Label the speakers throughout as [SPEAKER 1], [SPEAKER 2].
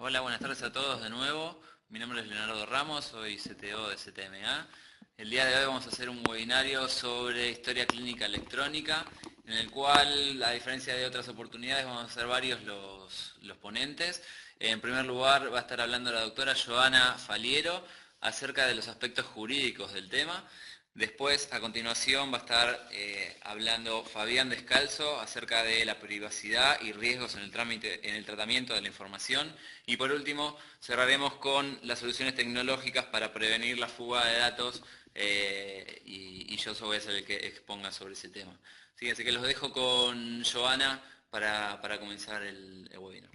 [SPEAKER 1] Hola, buenas tardes a todos de nuevo. Mi nombre es Leonardo Ramos, soy CTO de CTMA. El día de hoy vamos a hacer un webinario sobre historia clínica electrónica, en el cual, a diferencia de otras oportunidades, vamos a ser varios los ponentes. En primer lugar va a estar hablando la doctora Joana Faliero acerca de los aspectos jurídicos del tema. Después, a continuación, va a estar hablando Fabián Descalzo acerca de la privacidad y riesgos en el tratamiento de la información. Y por último, cerraremos con las soluciones tecnológicas para prevenir la fuga de datos y yo voy a ser el que exponga sobre ese tema. Sí, así que los dejo con Joana para comenzar el webinar.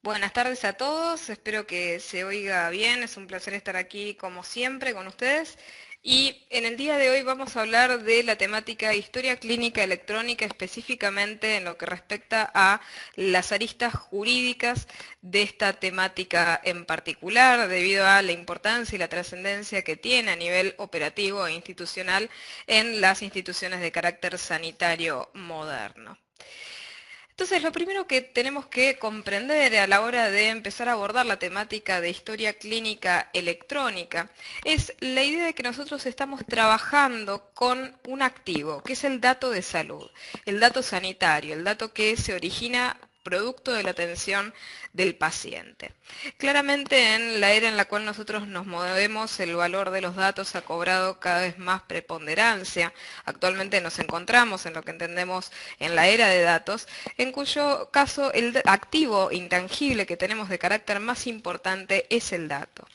[SPEAKER 2] Buenas tardes a todos, espero que se oiga bien, es un placer estar aquí como siempre con ustedes. Y en el día de hoy vamos a hablar de la temática historia clínica electrónica, específicamente en lo que respecta a las aristas jurídicas de esta temática en particular, debido a la importancia y la trascendencia que tiene a nivel operativo e institucional en las instituciones de carácter sanitario moderno. Entonces, lo primero que tenemos que comprender a la hora de empezar a abordar la temática de historia clínica electrónica es la idea de que nosotros estamos trabajando con un activo, que es el dato de salud, el dato sanitario, el dato que se origina producto de la atención del paciente. Claramente en la era en la cual nosotros nos movemos, el valor de los datos ha cobrado cada vez más preponderancia. Actualmente nos encontramos en lo que entendemos en la era de datos, en cuyo caso el activo intangible que tenemos de carácter más importante es el dato.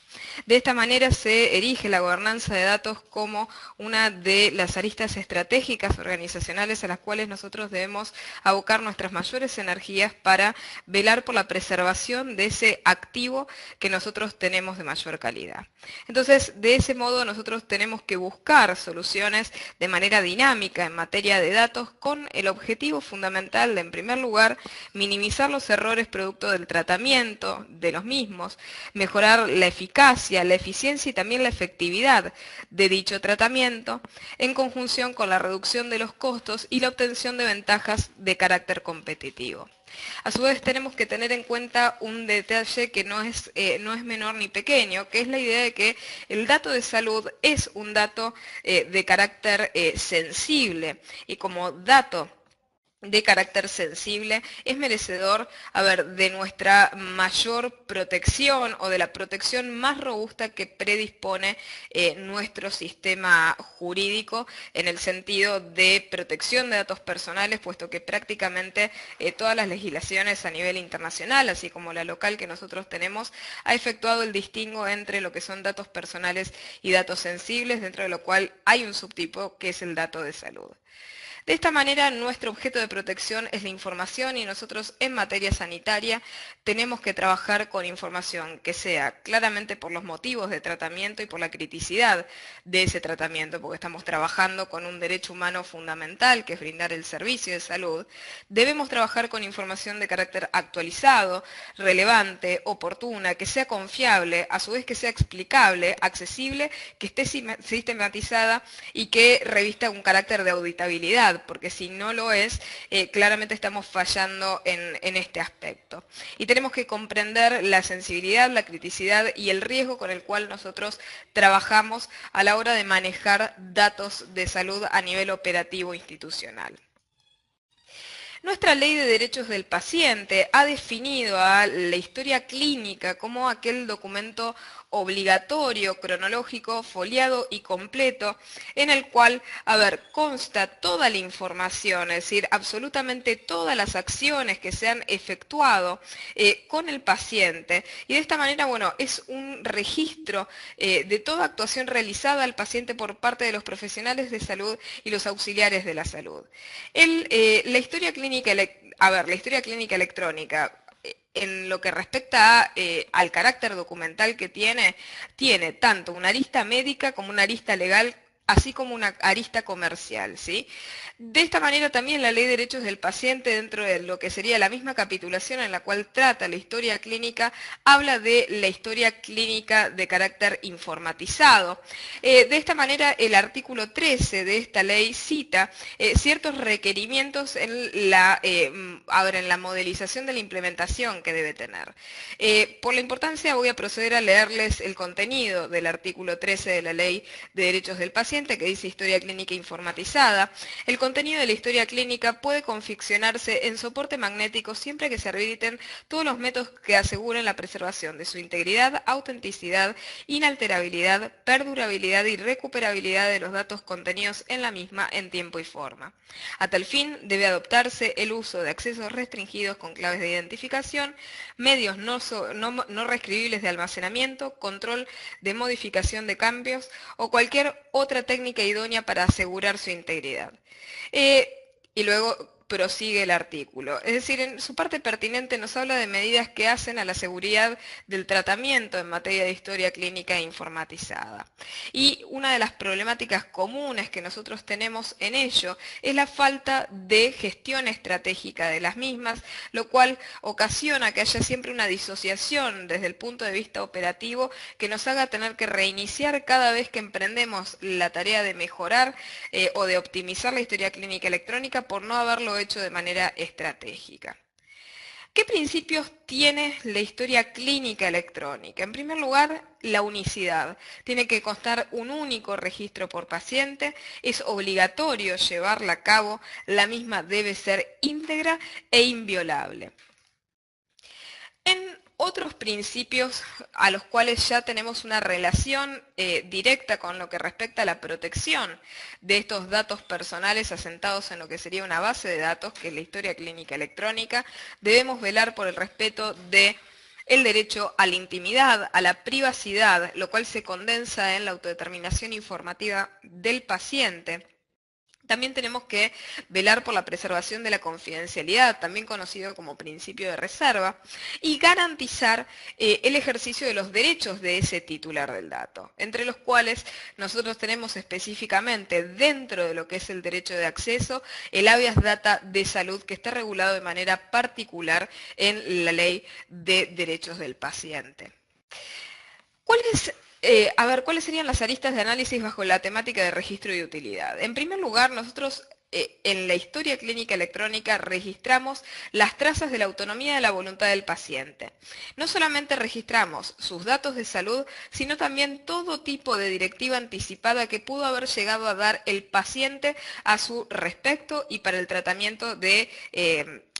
[SPEAKER 2] De esta manera se erige la gobernanza de datos como una de las aristas estratégicas organizacionales a las cuales nosotros debemos abocar nuestras mayores energías para velar por la preservación de ese activo que nosotros tenemos de mayor calidad. Entonces, de ese modo nosotros tenemos que buscar soluciones de manera dinámica en materia de datos con el objetivo fundamental de, en primer lugar, minimizar los errores producto del tratamiento de los mismos, mejorar la eficacia, la eficiencia y también la efectividad de dicho tratamiento, en conjunción con la reducción de los costos y la obtención de ventajas de carácter competitivo. A su vez tenemos que tener en cuenta un detalle que no es menor ni pequeño, que es la idea de que el dato de salud es un dato de carácter sensible y como dato de carácter sensible, es merecedor, de nuestra mayor protección o de la protección más robusta que predispone nuestro sistema jurídico en el sentido de protección de datos personales, puesto que prácticamente todas las legislaciones a nivel internacional, así como la local que nosotros tenemos, ha efectuado el distingo entre lo que son datos personales y datos sensibles, dentro de lo cual hay un subtipo que es el dato de salud. De esta manera, nuestro objeto de protección es la información y nosotros en materia sanitaria tenemos que trabajar con información que sea claramente por los motivos de tratamiento y por la criticidad de ese tratamiento, porque estamos trabajando con un derecho humano fundamental que es brindar el servicio de salud. Debemos trabajar con información de carácter actualizado, relevante, oportuna, que sea confiable, a su vez que sea explicable, accesible, que esté sistematizada y que revista un carácter de auditabilidad, porque si no lo es, claramente estamos fallando en este aspecto. Y tenemos que comprender la sensibilidad, la criticidad y el riesgo con el cual nosotros trabajamos a la hora de manejar datos de salud a nivel operativo institucional. Nuestra Ley de Derechos del Paciente ha definido a la historia clínica como aquel documento obligatorio, cronológico, foliado y completo, en el cual, consta toda la información, es decir, absolutamente todas las acciones que se han efectuado con el paciente. Y de esta manera, es un registro de toda actuación realizada al paciente por parte de los profesionales de salud y los auxiliares de la salud. La historia clínica, la historia clínica electrónica, en lo que respecta al carácter documental que tiene tanto una arista médica como una arista legal así como una arista comercial, ¿sí? De esta manera también la Ley de Derechos del Paciente, dentro de lo que sería la misma capitulación en la cual trata la historia clínica, habla de la historia clínica de carácter informatizado. De esta manera el artículo 13 de esta ley cita ciertos requerimientos en la modelización de la implementación que debe tener. Por la importancia voy a proceder a leerles el contenido del artículo 13 de la Ley de Derechos del Paciente, que dice historia clínica informatizada. El contenido de la historia clínica puede confeccionarse en soporte magnético siempre que se habiliten todos los métodos que aseguren la preservación de su integridad, autenticidad, inalterabilidad, perdurabilidad y recuperabilidad de los datos contenidos en la misma en tiempo y forma. A tal fin, debe adoptarse el uso de accesos restringidos con claves de identificación, medios no reescribibles de almacenamiento, control de modificación de cambios o cualquier otra técnica idónea para asegurar su integridad. Y luego prosigue el artículo. Es decir, en su parte pertinente nos habla de medidas que hacen a la seguridad del tratamiento en materia de historia clínica informatizada. Y una de las problemáticas comunes que nosotros tenemos en ello es la falta de gestión estratégica de las mismas, lo cual ocasiona que haya siempre una disociación desde el punto de vista operativo que nos haga tener que reiniciar cada vez que emprendemos la tarea de mejorar o de optimizar la historia clínica electrónica por no haberlo hecho de manera estratégica. ¿Qué principios tiene la historia clínica electrónica? En primer lugar, la unicidad. Tiene que constar un único registro por paciente, es obligatorio llevarla a cabo, la misma debe ser íntegra e inviolable. En otros principios a los cuales ya tenemos una relación directa con lo que respecta a la protección de estos datos personales asentados en lo que sería una base de datos, que es la historia clínica electrónica, debemos velar por el respeto de el derecho a la intimidad, a la privacidad, lo cual se condensa en la autodeterminación informativa del paciente. También tenemos que velar por la preservación de la confidencialidad, también conocido como principio de reserva, y garantizar el ejercicio de los derechos de ese titular del dato, entre los cuales nosotros tenemos específicamente dentro de lo que es el derecho de acceso, el habeas data de salud, que está regulado de manera particular en la Ley de Derechos del Paciente. ¿Cuáles serían las aristas de análisis bajo la temática de registro y utilidad? En primer lugar, nosotros en la historia clínica electrónica registramos las trazas de la autonomía de la voluntad del paciente. No solamente registramos sus datos de salud, sino también todo tipo de directiva anticipada que pudo haber llegado a dar el paciente a su respecto y para el tratamiento de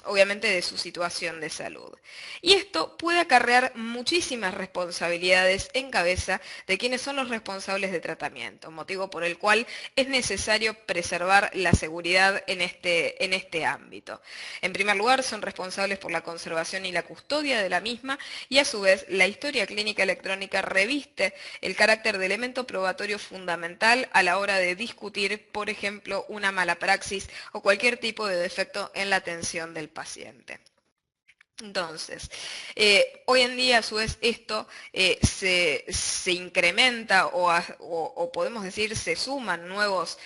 [SPEAKER 2] obviamente de su situación de salud. Y esto puede acarrear muchísimas responsabilidades en cabeza de quienes son los responsables de tratamiento, motivo por el cual es necesario preservar la seguridad en este ámbito. En primer lugar, son responsables por la conservación y la custodia de la misma, y a su vez la historia clínica electrónica reviste el carácter de elemento probatorio fundamental a la hora de discutir, por ejemplo, una mala praxis o cualquier tipo de defecto en la atención del paciente. Entonces, hoy en día a su vez esto se incrementa o podemos decir se suman nuevos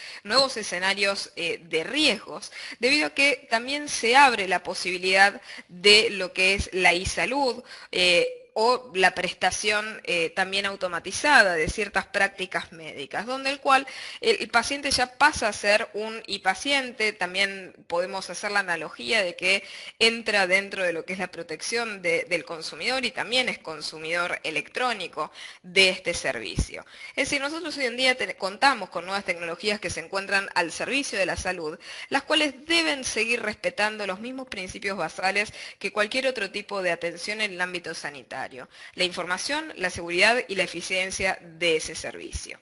[SPEAKER 2] escenarios de riesgos, debido a que también se abre la posibilidad de lo que es la e-salud, o la prestación también automatizada de ciertas prácticas médicas, donde el cual el paciente ya pasa a ser un e-paciente. También podemos hacer la analogía de que entra dentro de lo que es la protección del consumidor y también es consumidor electrónico de este servicio. Es decir, nosotros hoy en día contamos con nuevas tecnologías que se encuentran al servicio de la salud, las cuales deben seguir respetando los mismos principios basales que cualquier otro tipo de atención en el ámbito sanitario. La información, la seguridad y la eficiencia de ese servicio.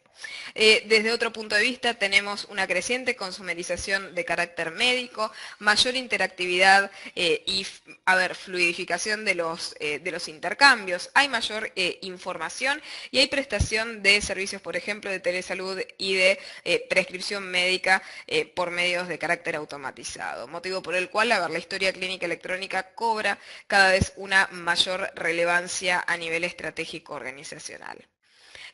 [SPEAKER 2] Desde otro punto de vista tenemos una creciente consumerización de carácter médico, mayor interactividad y fluidificación de los intercambios. Hay mayor información y hay prestación de servicios, por ejemplo, de telesalud y de prescripción médica por medios de carácter automatizado, motivo por el cual la historia clínica electrónica cobra cada vez una mayor relevancia a nivel estratégico organizacional.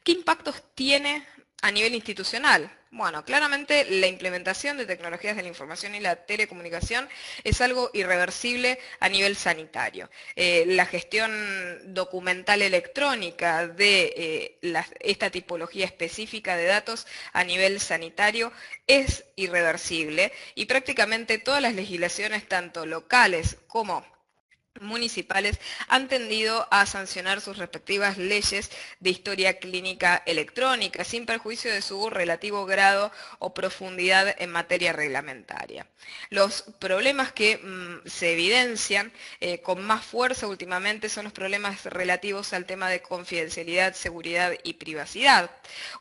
[SPEAKER 2] ¿Qué impactos tiene a nivel institucional. Bueno, claramente la implementación de tecnologías de la información y la telecomunicación es algo irreversible a nivel sanitario. La gestión documental electrónica de esta tipología específica de datos a nivel sanitario es irreversible y prácticamente todas las legislaciones, tanto locales como municipales, han tendido a sancionar sus respectivas leyes de historia clínica electrónica, sin perjuicio de su relativo grado o profundidad en materia reglamentaria. Los problemas que se evidencian con más fuerza últimamente son los problemas relativos al tema de confidencialidad, seguridad y privacidad.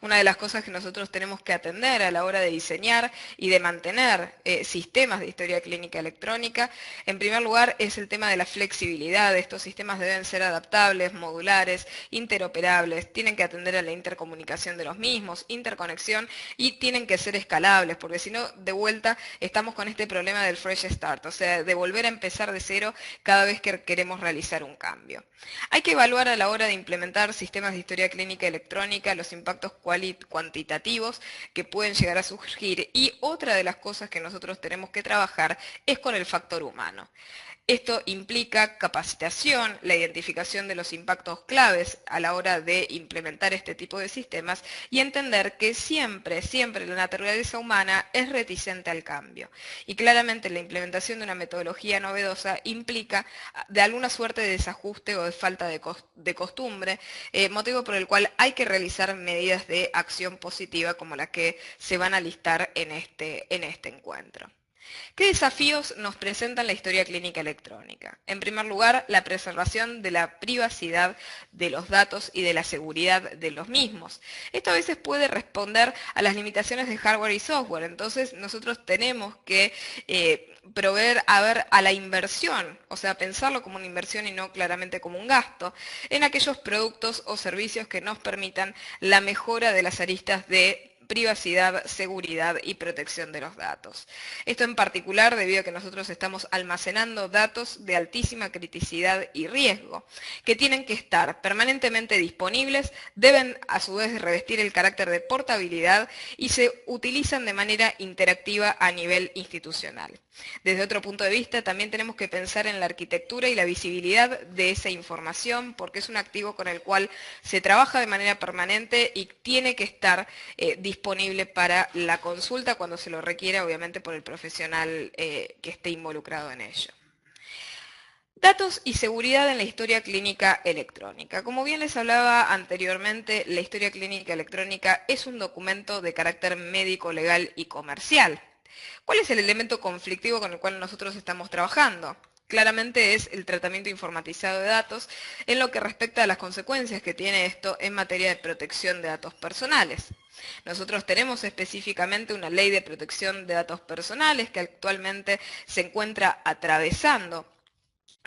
[SPEAKER 2] Una de las cosas que nosotros tenemos que atender a la hora de diseñar y de mantener sistemas de historia clínica electrónica, en primer lugar, es el tema de la flexibilidad. Estos sistemas deben ser adaptables, modulares, interoperables, tienen que atender a la intercomunicación de los mismos, interconexión, y tienen que ser escalables, porque si no, de vuelta, estamos con este problema del fresh start, o sea, de volver a empezar de cero cada vez que queremos realizar un cambio. Hay que evaluar a la hora de implementar sistemas de historia clínica electrónica los impactos cuantitativos que pueden llegar a surgir, y otra de las cosas que nosotros tenemos que trabajar es con el factor humano. Esto implica capacitación, la identificación de los impactos claves a la hora de implementar este tipo de sistemas y entender que siempre la naturaleza humana es reticente al cambio. Y claramente la implementación de una metodología novedosa implica de alguna suerte de desajuste o de falta de costumbre, motivo por el cual hay que realizar medidas de acción positiva como las que se van a listar en este encuentro. ¿Qué desafíos nos presenta la historia clínica electrónica? En primer lugar, la preservación de la privacidad de los datos y de la seguridad de los mismos. Esto a veces puede responder a las limitaciones de hardware y software, entonces nosotros tenemos que proveer a la inversión, o sea, pensarlo como una inversión y no claramente como un gasto, en aquellos productos o servicios que nos permitan la mejora de las aristas de privacidad, seguridad y protección de los datos. Esto en particular debido a que nosotros estamos almacenando datos de altísima criticidad y riesgo, que tienen que estar permanentemente disponibles, deben a su vez revestir el carácter de portabilidad y se utilizan de manera interactiva a nivel institucional. Desde otro punto de vista, también tenemos que pensar en la arquitectura y la visibilidad de esa información, porque es un activo con el cual se trabaja de manera permanente y tiene que estar disponible para la consulta cuando se lo requiera, obviamente por el profesional que esté involucrado en ello. Datos y seguridad en la historia clínica electrónica. Como bien les hablaba anteriormente, la historia clínica electrónica es un documento de carácter médico, legal y comercial. ¿Cuál es el elemento conflictivo con el cual nosotros estamos trabajando? Claramente es el tratamiento informatizado de datos en lo que respecta a las consecuencias que tiene esto en materia de protección de datos personales. Nosotros tenemos específicamente una ley de protección de datos personales que actualmente se encuentra atravesando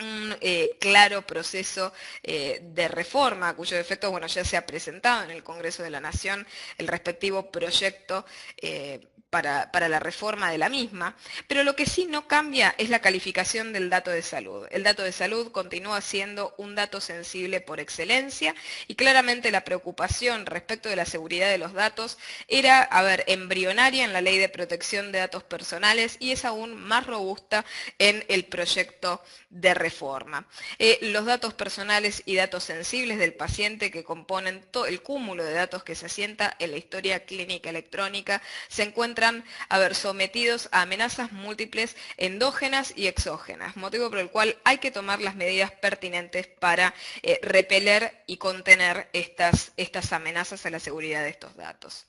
[SPEAKER 2] un claro proceso de reforma, cuyo efecto ya se ha presentado en el Congreso de la Nación el respectivo proyecto para la reforma de la misma, pero lo que sí no cambia es la calificación del dato de salud. El dato de salud continúa siendo un dato sensible por excelencia y claramente la preocupación respecto de la seguridad de los datos era, embrionaria en la Ley de Protección de Datos Personales y es aún más robusta en el proyecto de reforma. Los datos personales y datos sensibles del paciente que componen todo el cúmulo de datos que se asienta en la historia clínica electrónica se encuentran sometidos a amenazas múltiples endógenas y exógenas, motivo por el cual hay que tomar las medidas pertinentes para repeler y contener estas amenazas a la seguridad de estos datos.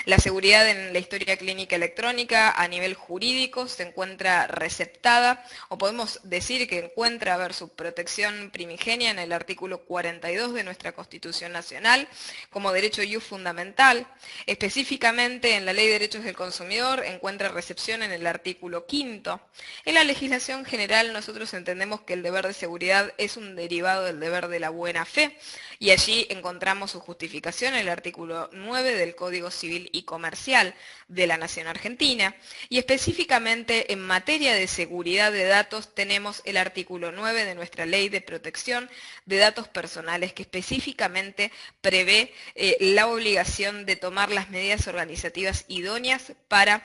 [SPEAKER 2] La seguridad en la historia clínica electrónica a nivel jurídico se encuentra receptada, o podemos decir que encuentra su protección primigenia en el artículo 42 de nuestra Constitución Nacional como derecho ius fundamental. Específicamente en la Ley de Derechos del Consumidor encuentra recepción en el artículo 5. En la legislación general nosotros entendemos que el deber de seguridad es un derivado del deber de la buena fe y allí encontramos su justificación en el artículo 9 del Código Civil y Comercial de la Nación Argentina, y específicamente en materia de seguridad de datos tenemos el artículo 9 de nuestra Ley de Protección de Datos Personales, que específicamente prevé la obligación de tomar las medidas organizativas idóneas para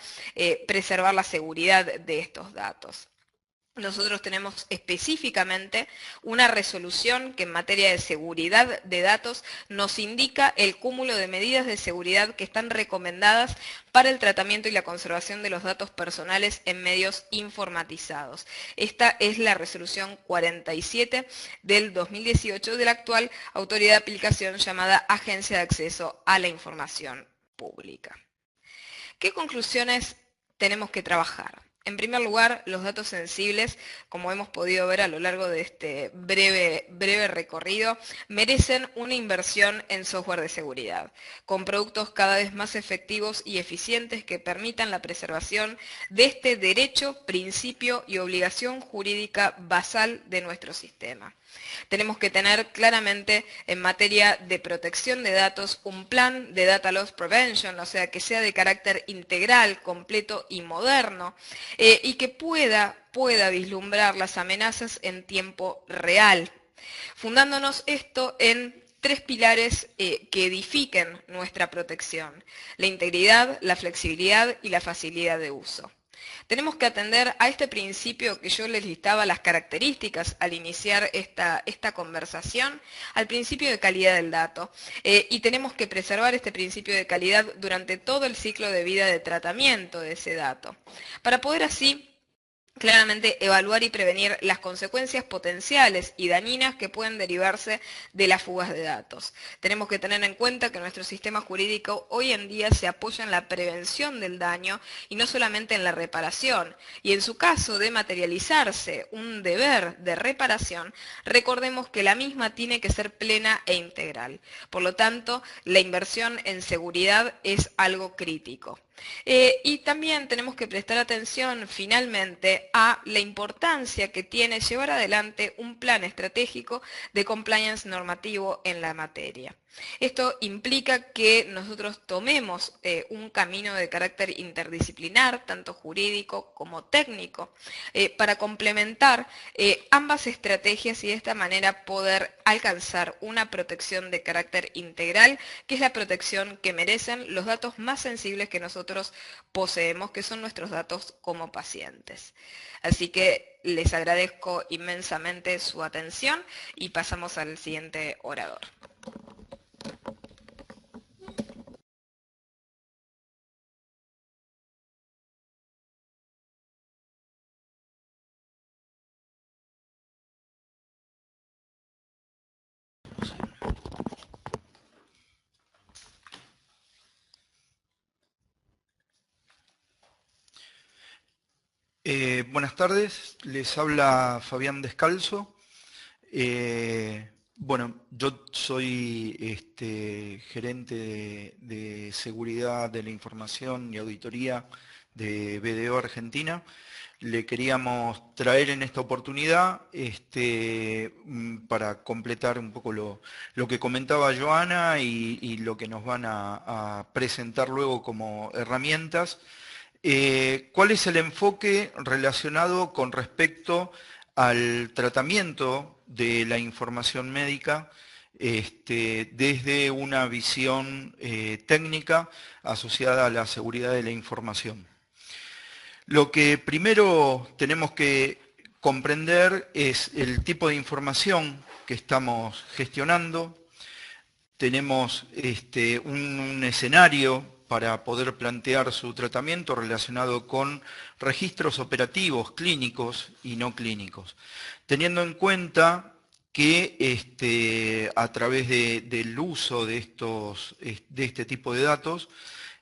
[SPEAKER 2] preservar la seguridad de estos datos. Nosotros tenemos específicamente una resolución que en materia de seguridad de datos nos indica el cúmulo de medidas de seguridad que están recomendadas para el tratamiento y la conservación de los datos personales en medios informatizados. Esta es la resolución 47 del 2018 de la actual autoridad de aplicación llamada Agencia de Acceso a la Información Pública. ¿Qué conclusiones tenemos que trabajar? En primer lugar, los datos sensibles, como hemos podido ver a lo largo de este breve recorrido, merecen una inversión en software de seguridad, con productos cada vez más efectivos y eficientes que permitan la preservación de este derecho, principio y obligación jurídica basal de nuestro sistema. Tenemos que tener claramente en materia de protección de datos un plan de Data Loss Prevention, o sea, que sea de carácter integral, completo y moderno, y que pueda vislumbrar las amenazas en tiempo real, fundándonos esto en tres pilares que edifiquen nuestra protección: la integridad, la flexibilidad y la facilidad de uso. Tenemos que atender a este principio que yo les listaba las características al iniciar esta conversación, al principio de calidad del dato, y tenemos que preservar este principio de calidad durante todo el ciclo de vida de tratamiento de ese dato, para poder así claramente evaluar y prevenir las consecuencias potenciales y dañinas que pueden derivarse de las fugas de datos. Tenemos que tener en cuenta que nuestro sistema jurídico hoy en día se apoya en la prevención del daño y no solamente en la reparación. Y en su caso de materializarse un deber de reparación, recordemos que la misma tiene que ser plena e integral. Por lo tanto, la inversión en seguridad es algo crítico. Y también tenemos que prestar atención finalmente a la importancia que tiene llevar adelante un plan estratégico de compliance normativo en la materia. Esto implica que nosotros tomemos un camino de carácter interdisciplinar, tanto jurídico como técnico, para complementar ambas estrategias y de esta manera poder alcanzar una protección de carácter integral, que es la protección que merecen los datos más sensibles que nosotros poseemos, que son nuestros datos como pacientes. Así que les agradezco inmensamente su atención y pasamos al siguiente orador.
[SPEAKER 3] Buenas tardes, les habla Fabián Descalzo. Bueno, yo soy gerente de seguridad de la información y auditoría de BDO Argentina. Le queríamos traer en esta oportunidad para completar un poco lo que comentaba Joana y lo que nos van a presentar luego como herramientas. ¿Cuál es el enfoque relacionado con respecto al tratamiento de la información médica desde una visión técnica asociada a la seguridad de la información? Lo que primero tenemos que comprender es el tipo de información que estamos gestionando. Tenemos un escenario para poder plantear su tratamiento relacionado con registros operativos clínicos y no clínicos, teniendo en cuenta que a través del uso de este tipo de datos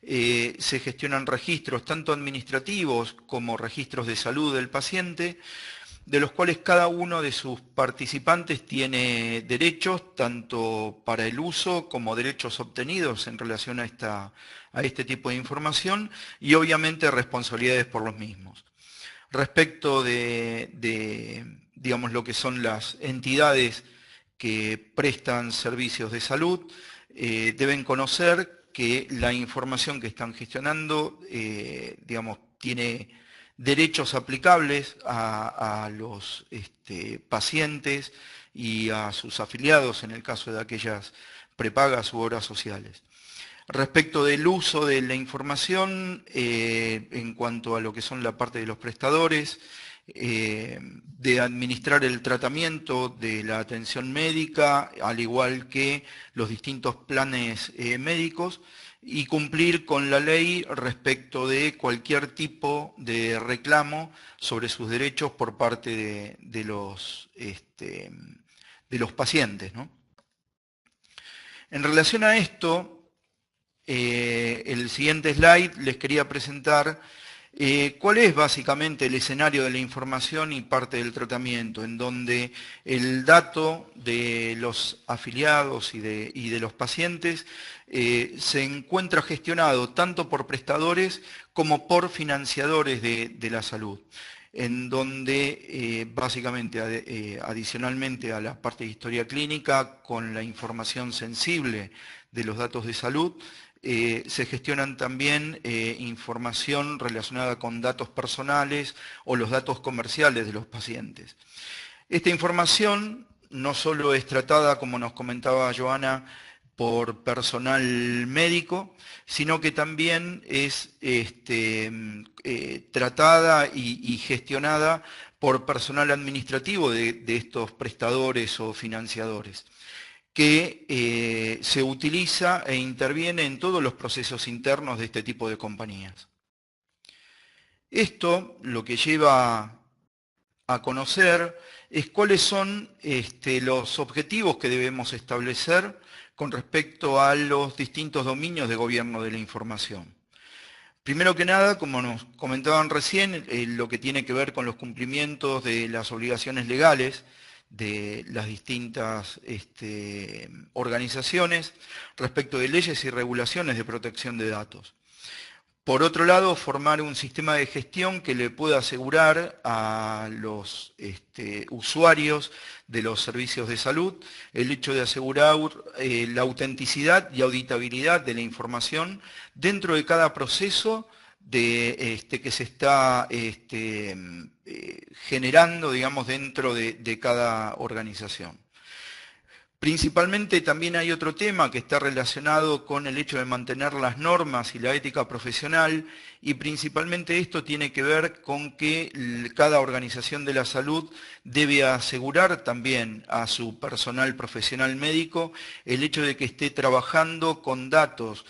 [SPEAKER 3] se gestionan registros tanto administrativos como registros de salud del paciente, de los cuales cada uno de sus participantes tiene derechos tanto para el uso como derechos obtenidos en relación a este tipo de información y obviamente responsabilidades por los mismos. Respecto digamos, lo que son las entidades que prestan servicios de salud, deben conocer que la información que están gestionando, digamos, tiene derechos aplicables a los pacientes y a sus afiliados en el caso de aquellas prepagas u obras sociales. Respecto del uso de la información, en cuanto a lo que son la parte de los prestadores, de administrar el tratamiento de la atención médica, al igual que los distintos planes médicos, y cumplir con la ley respecto de cualquier tipo de reclamo sobre sus derechos por parte de los pacientes, ¿no? En relación a esto, el siguiente slide les quería presentar cuál es básicamente el escenario de la información y parte del tratamiento, en donde el dato de los afiliados y de los pacientes se encuentra gestionado tanto por prestadores como por financiadores de la salud, en donde básicamente adicionalmente a la parte de historia clínica, con la información sensible de los datos de salud, se gestionan también información relacionada con datos personales o los datos comerciales de los pacientes. Esta información no solo es tratada, como nos comentaba Joana, por personal médico, sino que también es tratada y gestionada por personal administrativo de estos prestadores o financiadores, que se utiliza e interviene en todos los procesos internos de este tipo de compañías. Esto lo que lleva a conocer es cuáles son los objetivos que debemos establecer con respecto a los distintos dominios de gobierno de la información. Primero que nada, como nos comentaban recién, lo que tiene que ver con los cumplimientos de las obligaciones legales de las distintas organizaciones respecto de leyes y regulaciones de protección de datos. Por otro lado, formar un sistema de gestión que le pueda asegurar a los usuarios de los servicios de salud el hecho de asegurar la autenticidad y auditabilidad de la información dentro de cada proceso que se está generando, digamos, dentro de cada organización. Principalmente también hay otro tema que está relacionado con el hecho de mantener las normas y la ética profesional, y principalmente esto tiene que ver con que cada organización de la salud debe asegurar también a su personal profesional médico el hecho de que esté trabajando con datos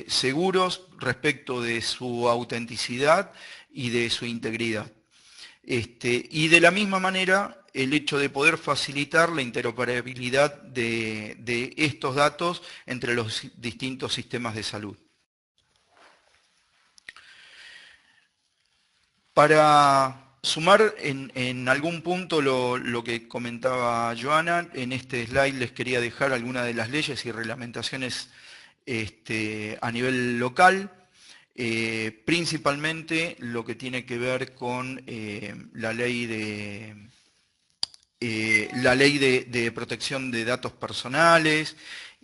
[SPEAKER 3] seguros respecto de su autenticidad y de su integridad. Y de la misma manera, el hecho de poder facilitar la interoperabilidad de estos datos entre los distintos sistemas de salud. Para sumar en algún punto lo que comentaba Joana, en este slide les quería dejar algunas de las leyes y reglamentaciones a nivel local. Principalmente lo que tiene que ver con la ley de protección de datos personales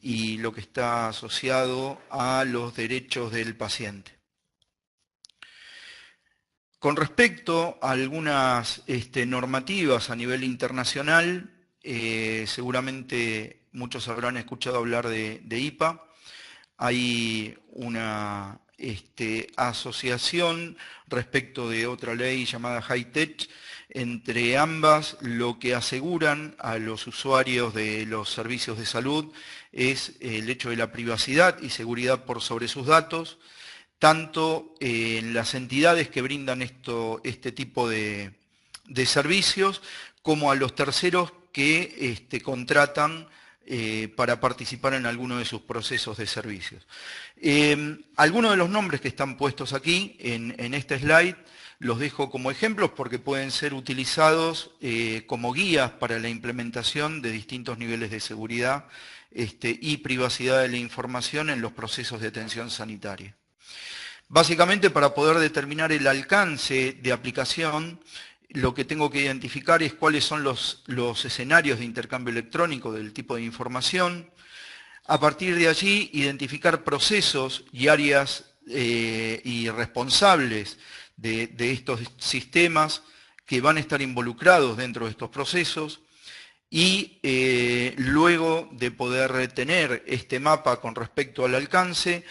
[SPEAKER 3] y lo que está asociado a los derechos del paciente. Con respecto a algunas normativas a nivel internacional, seguramente muchos habrán escuchado hablar de IPA. Hay una asociación respecto de otra ley llamada HITECH. Entre ambas, lo que aseguran a los usuarios de los servicios de salud es el hecho de la privacidad y seguridad por sobre sus datos, tanto en las entidades que brindan este tipo de servicios, como a los terceros que contratan para participar en alguno de sus procesos de servicios. Algunos de los nombres que están puestos aquí en este slide los dejo como ejemplos porque pueden ser utilizados como guías para la implementación de distintos niveles de seguridad y privacidad de la información en los procesos de atención sanitaria. Básicamente, para poder determinar el alcance de aplicación, lo que tengo que identificar es cuáles son los escenarios de intercambio electrónico del tipo de información. A partir de allí, identificar procesos y áreas y responsables de estos sistemas que van a estar involucrados dentro de estos procesos, y luego de poder tener este mapa con respecto al alcance,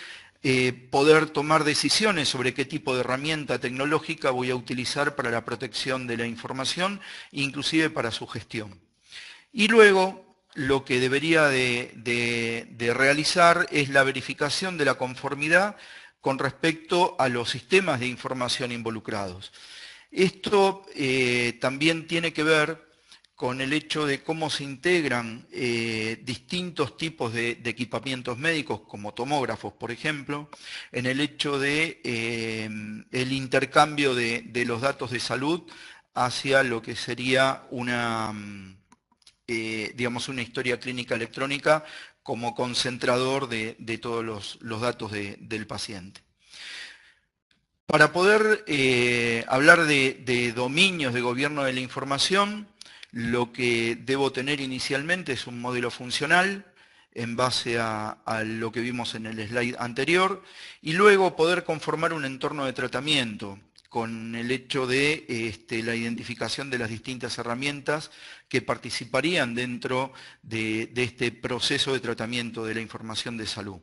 [SPEAKER 3] poder tomar decisiones sobre qué tipo de herramienta tecnológica voy a utilizar para la protección de la información, inclusive para su gestión. Y luego, lo que debería de realizar es la verificación de la conformidad con respecto a los sistemas de información involucrados. Esto también tiene que ver con el hecho de cómo se integran distintos tipos de equipamientos médicos, como tomógrafos, por ejemplo, en el hecho de el intercambio de los datos de salud hacia lo que sería una, digamos, una historia clínica electrónica como concentrador de todos los datos del paciente. Para poder hablar de dominios de gobierno de la información, lo que debo tener inicialmente es un modelo funcional en base a lo que vimos en el slide anterior, y luego poder conformar un entorno de tratamiento con el hecho de la identificación de las distintas herramientas que participarían dentro de este proceso de tratamiento de la información de salud.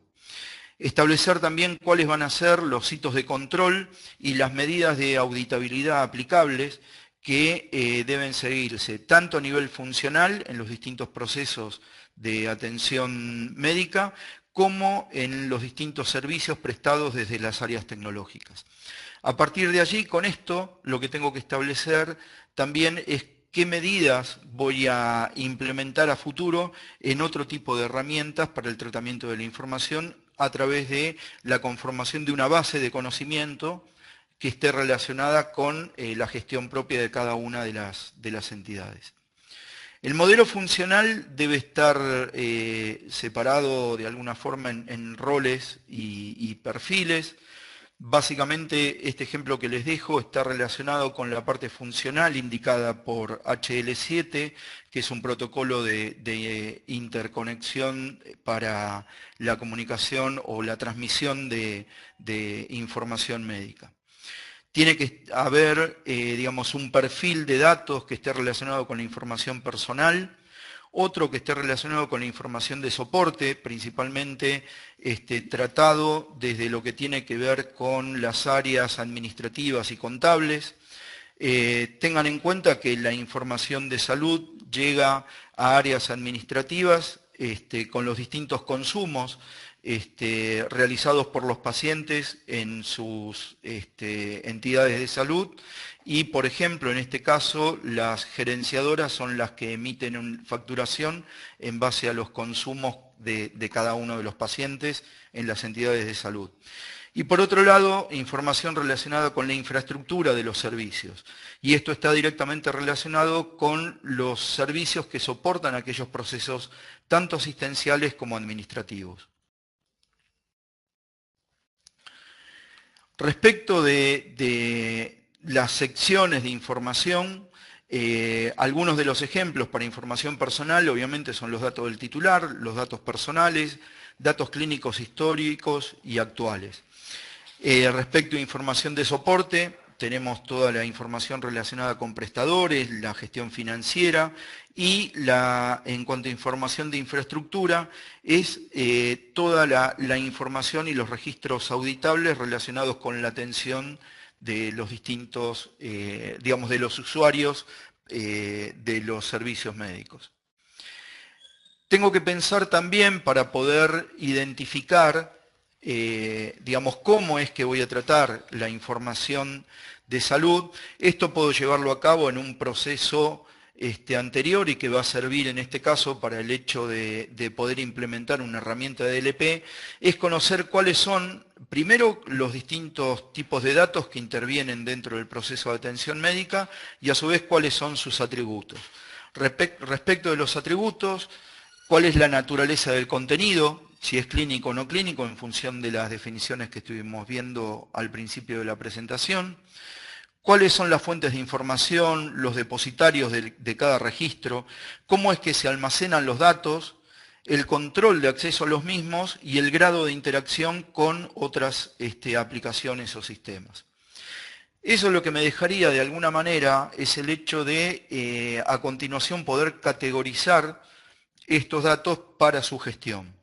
[SPEAKER 3] Establecer también cuáles van a ser los hitos de control y las medidas de auditabilidad aplicables que deben seguirse tanto a nivel funcional en los distintos procesos de atención médica como en los distintos servicios prestados desde las áreas tecnológicas. A partir de allí, con esto, lo que tengo que establecer también es qué medidas voy a implementar a futuro en otro tipo de herramientas para el tratamiento de la información a través de la conformación de una base de conocimiento que esté relacionada con la gestión propia de cada una de las entidades. El modelo funcional debe estar separado de alguna forma en roles y perfiles. Básicamente, este ejemplo que les dejo está relacionado con la parte funcional indicada por HL7, que es un protocolo de interconexión para la comunicación o la transmisión de información médica. Tiene que haber, digamos, un perfil de datos que esté relacionado con la información personal, otro que esté relacionado con la información de soporte, principalmente tratado desde lo que tiene que ver con las áreas administrativas y contables. Tengan en cuenta que la información de salud llega a áreas administrativas con los distintos consumos realizados por los pacientes en sus entidades de salud, y por ejemplo en este caso las gerenciadoras son las que emiten una facturación en base a los consumos de cada uno de los pacientes en las entidades de salud. Y por otro lado, información relacionada con la infraestructura de los servicios. Y esto está directamente relacionado con los servicios que soportan aquellos procesos tanto asistenciales como administrativos. Respecto de las secciones de información, algunos de los ejemplos para información personal obviamente son los datos del titular, los datos personales, datos clínicos históricos y actuales. Respecto a información de soporte, tenemos toda la información relacionada con prestadores, la gestión financiera, y en cuanto a información de infraestructura, es toda la información y los registros auditables relacionados con la atención de los distintos, digamos, de los usuarios de los servicios médicos. Tengo que pensar también para poder identificar digamos, cómo es que voy a tratar la información de salud. Esto puedo llevarlo a cabo en un proceso anterior y que va a servir en este caso para el hecho de poder implementar una herramienta de DLP, es conocer cuáles son, primero, los distintos tipos de datos que intervienen dentro del proceso de atención médica y a su vez cuáles son sus atributos. Respecto de los atributos, cuál es la naturaleza del contenido, si es clínico o no clínico, en función de las definiciones que estuvimos viendo al principio de la presentación. ¿Cuáles son las fuentes de información, los depositarios de cada registro? ¿Cómo es que se almacenan los datos? el control de acceso a los mismos y el grado de interacción con otras aplicaciones o sistemas. Eso lo que me dejaría de alguna manera es el hecho de a continuación poder categorizar estos datos para su gestión,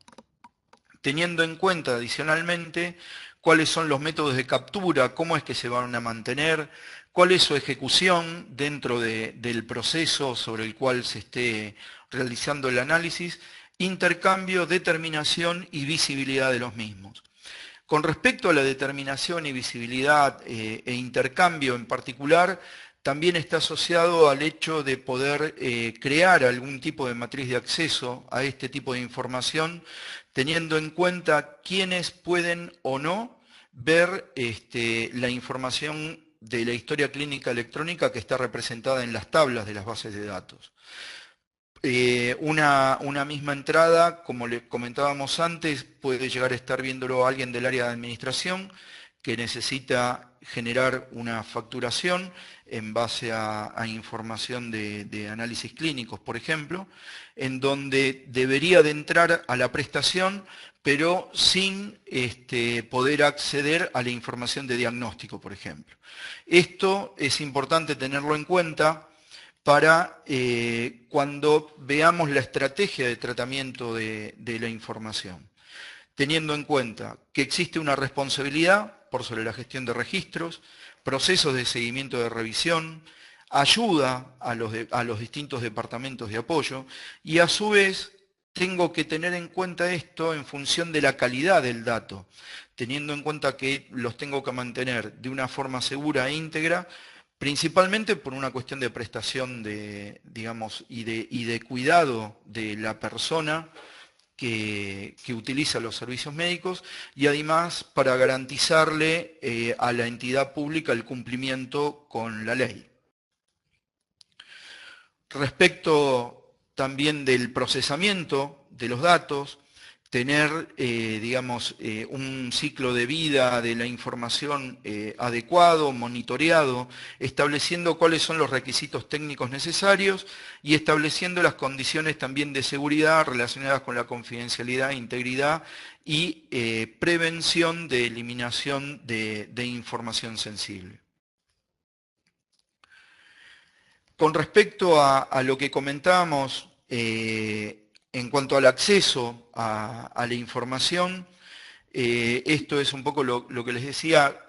[SPEAKER 3] teniendo en cuenta adicionalmente cuáles son los métodos de captura, cómo es que se van a mantener, cuál es su ejecución dentro del proceso sobre el cual se esté realizando el análisis, intercambio, determinación y visibilidad de los mismos. Con respecto a la determinación y visibilidad e intercambio en particular, también está asociado al hecho de poder crear algún tipo de matriz de acceso a este tipo de información, teniendo en cuenta quiénes pueden o no ver la información de la historia clínica electrónica que está representada en las tablas de las bases de datos. Una misma entrada, como le comentábamos antes, puede llegar a estar viéndolo alguien del área de administración que necesita generar una facturación en base a información de análisis clínicos, por ejemplo, en donde debería de entrar a la prestación, pero sin poder acceder a la información de diagnóstico, por ejemplo. Esto es importante tenerlo en cuenta para cuando veamos la estrategia de tratamiento de la información, teniendo en cuenta que existe una responsabilidad por sobre la gestión de registros, procesos de seguimiento de revisión, ayuda a los distintos departamentos de apoyo y a su vez tengo que tener en cuenta esto en función de la calidad del dato, teniendo en cuenta que los tengo que mantener de una forma segura e íntegra, principalmente por una cuestión de prestación digamos, y de cuidado de la persona que utiliza los servicios médicos y además para garantizarle a la entidad pública el cumplimiento con la ley. Respecto también del procesamiento de los datos, tener, digamos, un ciclo de vida de la información adecuado, monitoreado, estableciendo cuáles son los requisitos técnicos necesarios y estableciendo las condiciones también de seguridad relacionadas con la confidencialidad, integridad y prevención de eliminación de información sensible. Con respecto a lo que comentábamos, en cuanto al acceso a la información, esto es un poco lo que les decía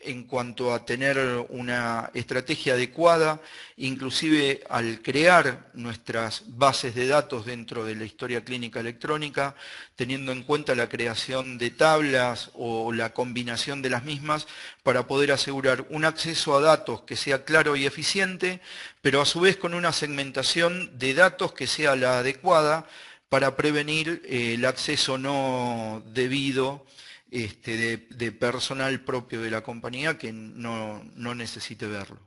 [SPEAKER 3] en cuanto a tener una estrategia adecuada, inclusive al crear nuestras bases de datos dentro de la historia clínica electrónica, teniendo en cuenta la creación de tablas o la combinación de las mismas para poder asegurar un acceso a datos que sea claro y eficiente, pero a su vez con una segmentación de datos que sea la adecuada para prevenir el acceso no debido de personal propio de la compañía que no necesite verlo.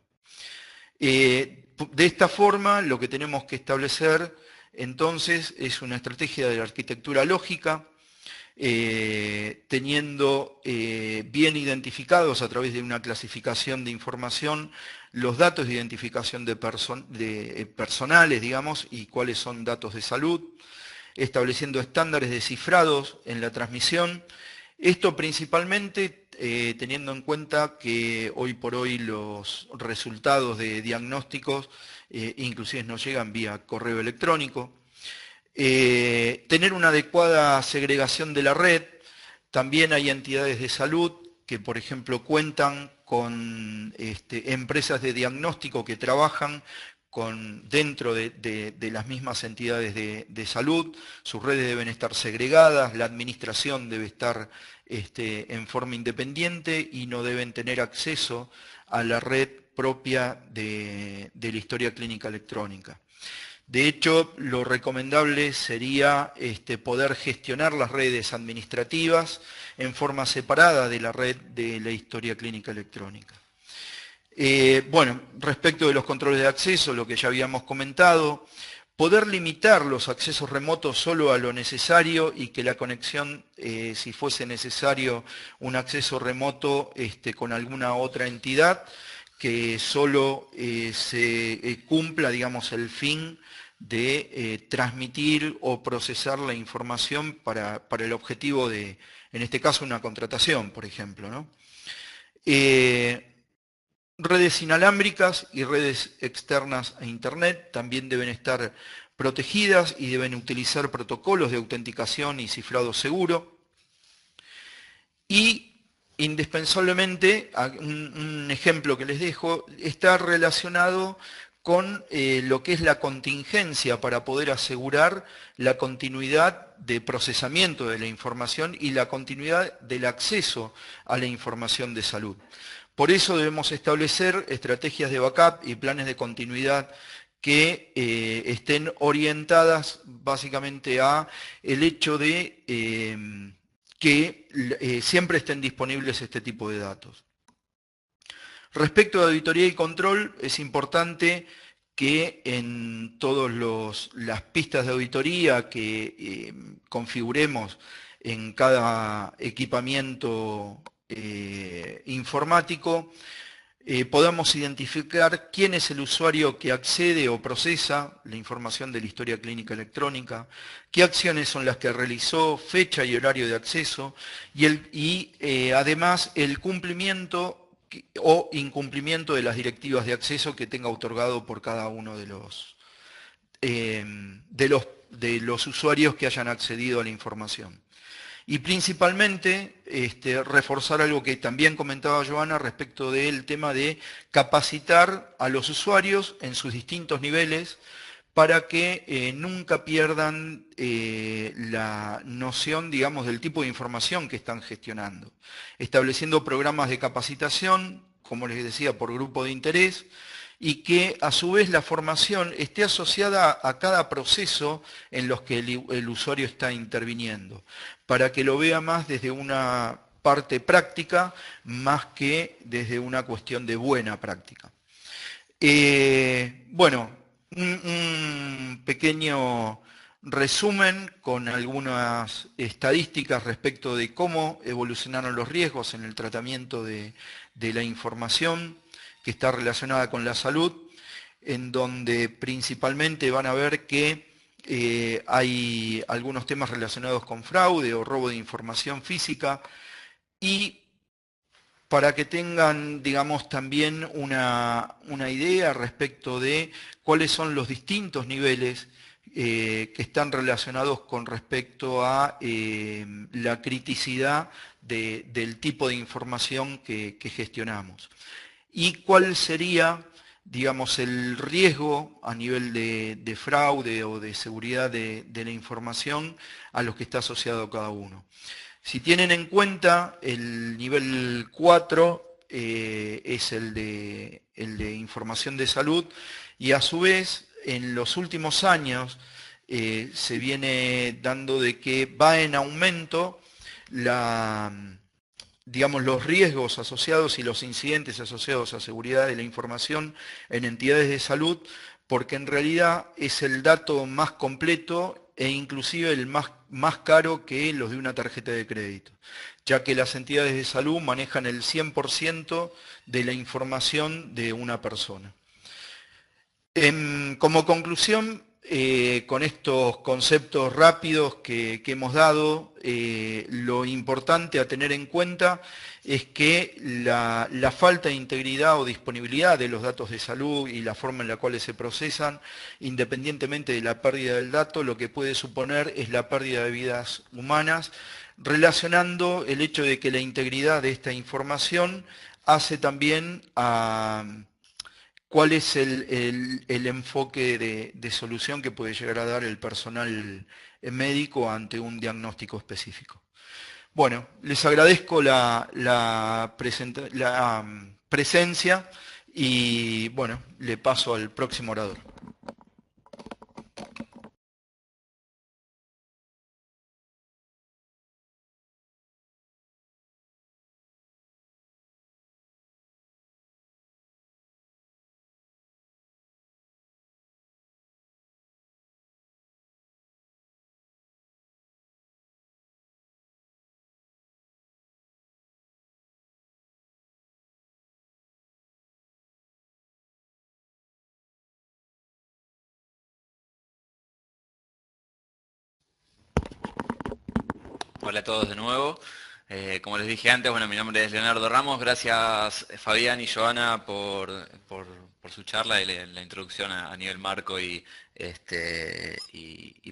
[SPEAKER 3] De esta forma, lo que tenemos que establecer entonces es una estrategia de la arquitectura lógica, teniendo bien identificados a través de una clasificación de información los datos de identificación de personales, digamos, y cuáles son datos de salud, estableciendo estándares de cifrados en la transmisión. Esto principalmente teniendo en cuenta que hoy por hoy los resultados de diagnósticos inclusive nos llegan vía correo electrónico. Tener una adecuada segregación de la red. También hay entidades de salud que, por ejemplo, cuentan con empresas de diagnóstico que trabajan dentro de las mismas entidades de salud, sus redes deben estar segregadas, la administración debe estar en forma independiente y no deben tener acceso a la red propia de la historia clínica electrónica. De hecho, lo recomendable sería poder gestionar las redes administrativas en forma separada de la red de la historia clínica electrónica. Bueno, respecto de los controles de acceso, lo que ya habíamos comentado, poder limitar los accesos remotos solo a lo necesario y que la conexión, si fuese necesario un acceso remoto con alguna otra entidad, que solo se cumpla, digamos, el fin de transmitir o procesar la información para el objetivo de, en este caso, una contratación, por ejemplo, ¿no? Redes inalámbricas y redes externas a Internet también deben estar protegidas y deben utilizar protocolos de autenticación y cifrado seguro. Y indispensablemente, un ejemplo que les dejo, está relacionado con lo que es la contingencia para poder asegurar la continuidad de procesamiento de la información y la continuidad del acceso a la información de salud. Por eso debemos establecer estrategias de backup y planes de continuidad que estén orientadas básicamente a el hecho de que siempre estén disponibles este tipo de datos. Respecto de auditoría y control, es importante que en todas las pistas de auditoría que configuremos en cada equipamiento informático, podamos identificar quién es el usuario que accede o procesa la información de la historia clínica electrónica, qué acciones son las que realizó, fecha y horario de acceso, y además el cumplimiento o incumplimiento de las directivas de acceso que tenga otorgado por cada uno de los usuarios que hayan accedido a la información. Y principalmente reforzar algo que también comentaba Joana respecto del tema de capacitar a los usuarios en sus distintos niveles para que nunca pierdan la noción, digamos, del tipo de información que están gestionando. Estableciendo programas de capacitación, como les decía, por grupo de interés, y que a su vez la formación esté asociada a cada proceso en los que el usuario está interviniendo, para que lo vea más desde una parte práctica, más que desde una cuestión de buena práctica. Bueno, un pequeño resumen con algunas estadísticas respecto de cómo evolucionaron los riesgos en el tratamiento de la información que está relacionada con la salud, en donde principalmente van a ver que hay algunos temas relacionados con fraude o robo de información física, y para que tengan, digamos, también una idea respecto de cuáles son los distintos niveles que están relacionados con respecto a la criticidad del tipo de información que gestionamos. Y cuál sería, digamos, el riesgo a nivel de fraude o de seguridad de la información a los que está asociado cada uno. Si tienen en cuenta, el nivel 4 es el de información de salud, y a su vez en los últimos años se viene dando de que va en aumento digamos, los riesgos asociados y los incidentes asociados a seguridad de la información en entidades de salud, porque en realidad es el dato más completo e inclusive el más caro que los de una tarjeta de crédito, ya que las entidades de salud manejan el 100% de la información de una persona. Como conclusión, con estos conceptos rápidos que hemos dado, lo importante a tener en cuenta es que la falta de integridad o disponibilidad de los datos de salud y la forma en la cual se procesan, independientemente de la pérdida del dato, lo que puede suponer es la pérdida de vidas humanas, relacionando el hecho de que la integridad de esta información hace también a cuál es el enfoque de solución que puede llegar a dar el personal médico ante un diagnóstico específico. Bueno, les agradezco la presencia y bueno, le paso al próximo orador.
[SPEAKER 1] Hola a todos de nuevo. Como les dije antes, bueno, mi nombre es Leonardo Ramos. Gracias Fabián y Joana por su charla y la introducción a nivel marco y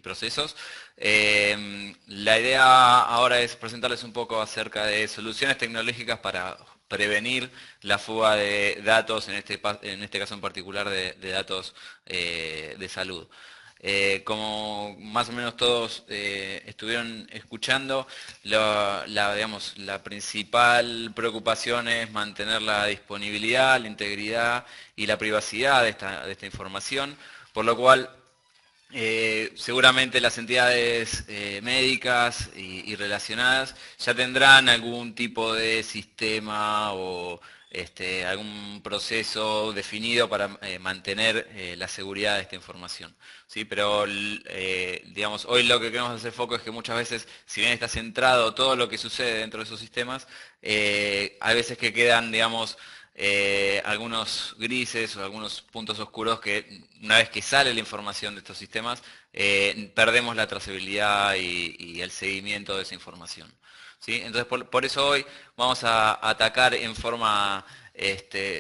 [SPEAKER 1] procesos. La idea ahora es presentarles un poco acerca de soluciones tecnológicas para prevenir la fuga de datos, en este caso en particular de datos de salud. Como más o menos todos estuvieron escuchando, digamos, la principal preocupación es mantener la disponibilidad, la integridad y la privacidad de esta información, por lo cual seguramente las entidades médicas y relacionadas ya tendrán algún tipo de sistema o algún proceso definido para mantener la seguridad de esta información. ¿Sí? Pero digamos, hoy lo que queremos hacer foco es que muchas veces, si bien está centrado todo lo que sucede dentro de esos sistemas, hay veces que quedan, digamos, algunos grises o algunos puntos oscuros que una vez que sale la información de estos sistemas, perdemos la trazabilidad y el seguimiento de esa información. ¿Sí? Entonces, por eso hoy vamos a atacar en forma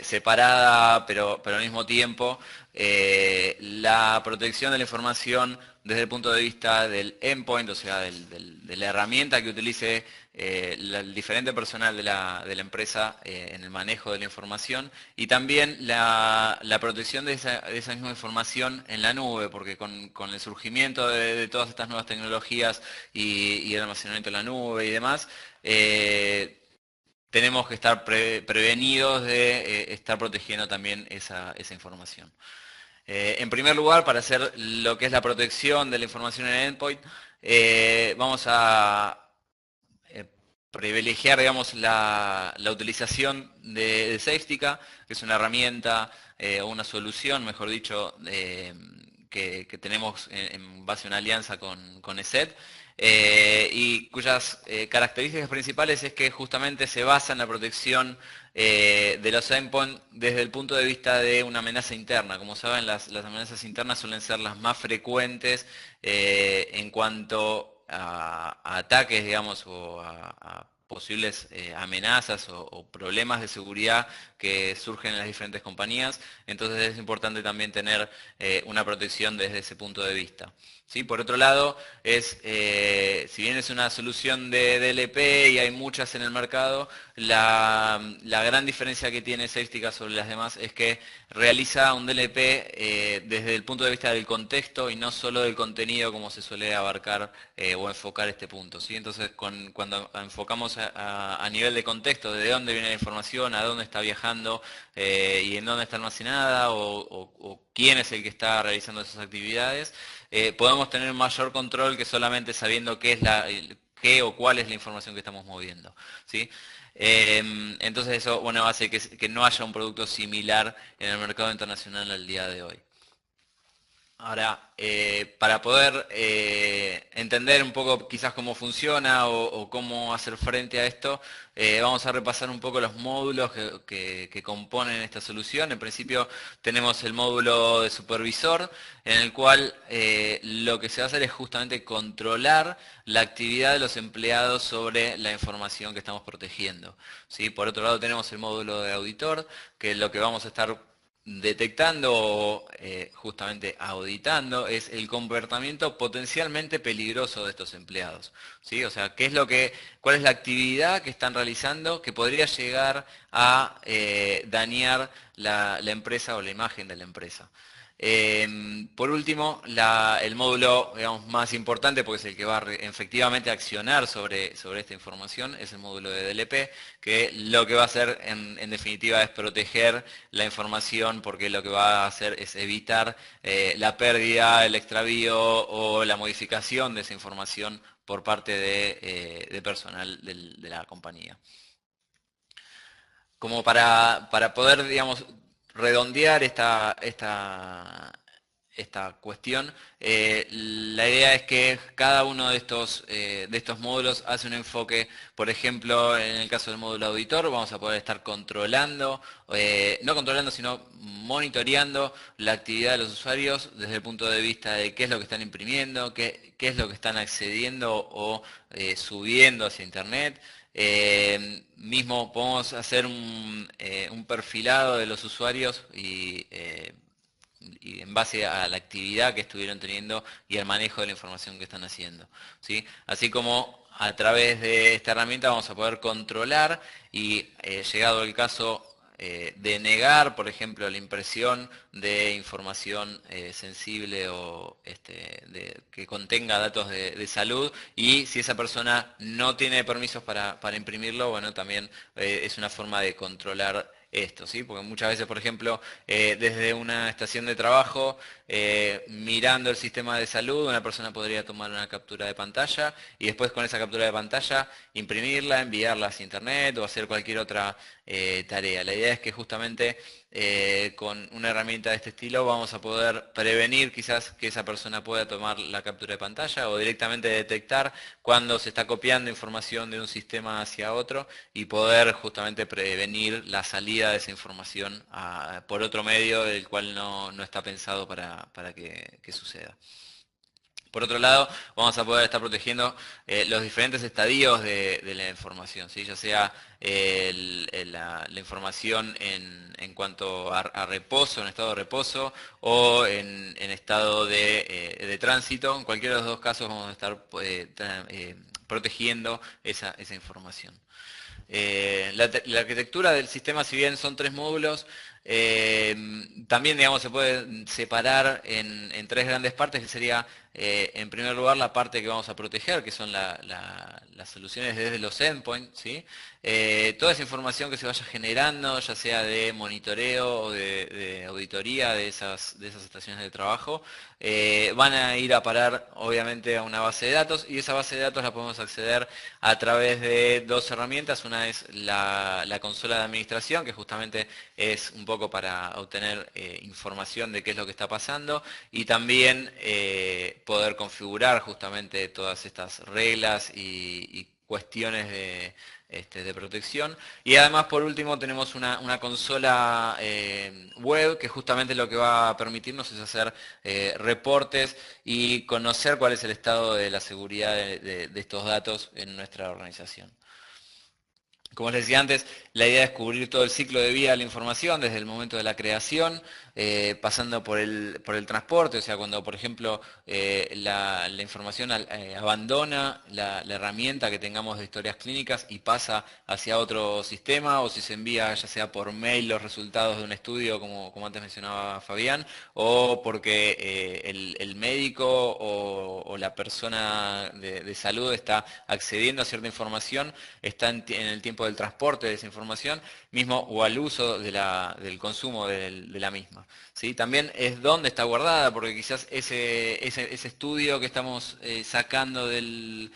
[SPEAKER 1] separada, pero al mismo tiempo, la protección de la información desde el punto de vista del endpoint, o sea, de la herramienta que utilice el diferente personal de la empresa en el manejo de la información, y también la protección de esa misma información en la nube, porque con el surgimiento de todas estas nuevas tecnologías y el almacenamiento en la nube y demás, tenemos que estar prevenidos de estar protegiendo también esa información. En primer lugar, para hacer lo que es la protección de la información en el endpoint, vamos a privilegiar, digamos, la utilización de Safetica, que es una herramienta o una solución, mejor dicho, que tenemos en base a una alianza con ESET, y cuyas características principales es que justamente se basa en la protección de los endpoints desde el punto de vista de una amenaza interna. Como saben, las amenazas internas suelen ser las más frecuentes en cuanto a ataques, digamos, o a posibles amenazas o problemas de seguridad que surgen en las diferentes compañías. Entonces es importante también tener una protección desde ese punto de vista. ¿Sí? Por otro lado, si bien es una solución de DLP y hay muchas en el mercado, la gran diferencia que tiene Safetica sobre las demás es que realiza un DLP desde el punto de vista del contexto y no solo del contenido, como se suele abarcar o enfocar este punto. ¿Sí? Entonces, cuando enfocamos a nivel de contexto, de dónde viene la información, a dónde está viajando y en dónde está almacenada o quién es el que está realizando esas actividades, podemos tener mayor control que solamente sabiendo qué o cuál es la información que estamos moviendo. ¿Sí? Entonces eso, bueno, hace que no haya un producto similar en el mercado internacional al día de hoy. Ahora, para poder entender un poco quizás cómo funciona o cómo hacer frente a esto, vamos a repasar un poco los módulos que componen esta solución. En principio tenemos el módulo de supervisor, en el cual lo que se va a hacer es justamente controlar la actividad de los empleados sobre la información que estamos protegiendo. ¿Sí? Por otro lado tenemos el módulo de auditor, que lo que vamos a estar detectando o justamente auditando es el comportamiento potencialmente peligroso de estos empleados. ¿Sí? O sea, cuál es la actividad que están realizando que podría llegar a dañar la empresa o la imagen de la empresa. Por último, el módulo, digamos, más importante, porque es el que va efectivamente a accionar sobre esta información, es el módulo de DLP, que lo que va a hacer en definitiva es proteger la información, porque lo que va a hacer es evitar la pérdida, el extravío o la modificación de esa información por parte de personal de la compañía. Como para poder, digamos, redondear esta cuestión. La idea es que cada uno de estos módulos hace un enfoque, por ejemplo, en el caso del módulo auditor, vamos a poder estar controlando, no controlando, sino monitoreando la actividad de los usuarios desde el punto de vista de qué es lo que están imprimiendo, qué es lo que están accediendo o subiendo hacia Internet. Mismo podemos hacer un perfilado de los usuarios y en base a la actividad que estuvieron teniendo y al manejo de la información que están haciendo, ¿sí? Así como a través de esta herramienta vamos a poder controlar y, llegado el caso, denegar, por ejemplo, la impresión de información sensible o que contenga datos de salud, y si esa persona no tiene permisos para imprimirlo, bueno, también es una forma de controlar esto, ¿sí? Porque muchas veces, por ejemplo, desde una estación de trabajo, mirando el sistema de salud, una persona podría tomar una captura de pantalla y después con esa captura de pantalla imprimirla, enviarla hacia internet o hacer cualquier otra tarea. La idea es que justamente con una herramienta de este estilo vamos a poder prevenir quizás que esa persona pueda tomar la captura de pantalla o directamente detectar cuando se está copiando información de un sistema hacia otro y poder justamente prevenir la salida de esa información por otro medio del cual no está pensado para que suceda. Por otro lado, vamos a poder estar protegiendo los diferentes estadios de la información, ¿sí? Ya sea la información en cuanto a reposo, en estado de reposo, o en estado de tránsito. En cualquiera de los dos casos vamos a estar protegiendo esa información. La arquitectura del sistema, si bien son 3 módulos, también, digamos, se puede separar en 3 grandes partes, que sería, en primer lugar, la parte que vamos a proteger, que son las soluciones desde los endpoints, ¿sí? Toda esa información que se vaya generando, ya sea de monitoreo o de auditoría de esas estaciones de trabajo, van a ir a parar, obviamente, a una base de datos, y esa base de datos la podemos acceder a través de 2 herramientas. Una es la consola de administración, que justamente es un poco para obtener información de qué es lo que está pasando, y también poder configurar justamente todas estas reglas y cuestiones de protección. Y además, por último, tenemos una consola web, que justamente lo que va a permitirnos es hacer reportes y conocer cuál es el estado de la seguridad de estos datos en nuestra organización. Como les decía antes, la idea es cubrir todo el ciclo de vida de la información, desde el momento de la creación, pasando por el transporte, o sea, cuando, por ejemplo, la información abandona la herramienta que tengamos de historias clínicas y pasa hacia otro sistema, o si se envía ya sea por mail los resultados de un estudio, como antes mencionaba Fabián, o porque el médico o la persona de salud está accediendo a cierta información, está en el tiempo del transporte de esa información mismo, o al uso del consumo de la misma, ¿sí? También es dónde está guardada, porque quizás ese estudio que estamos sacando del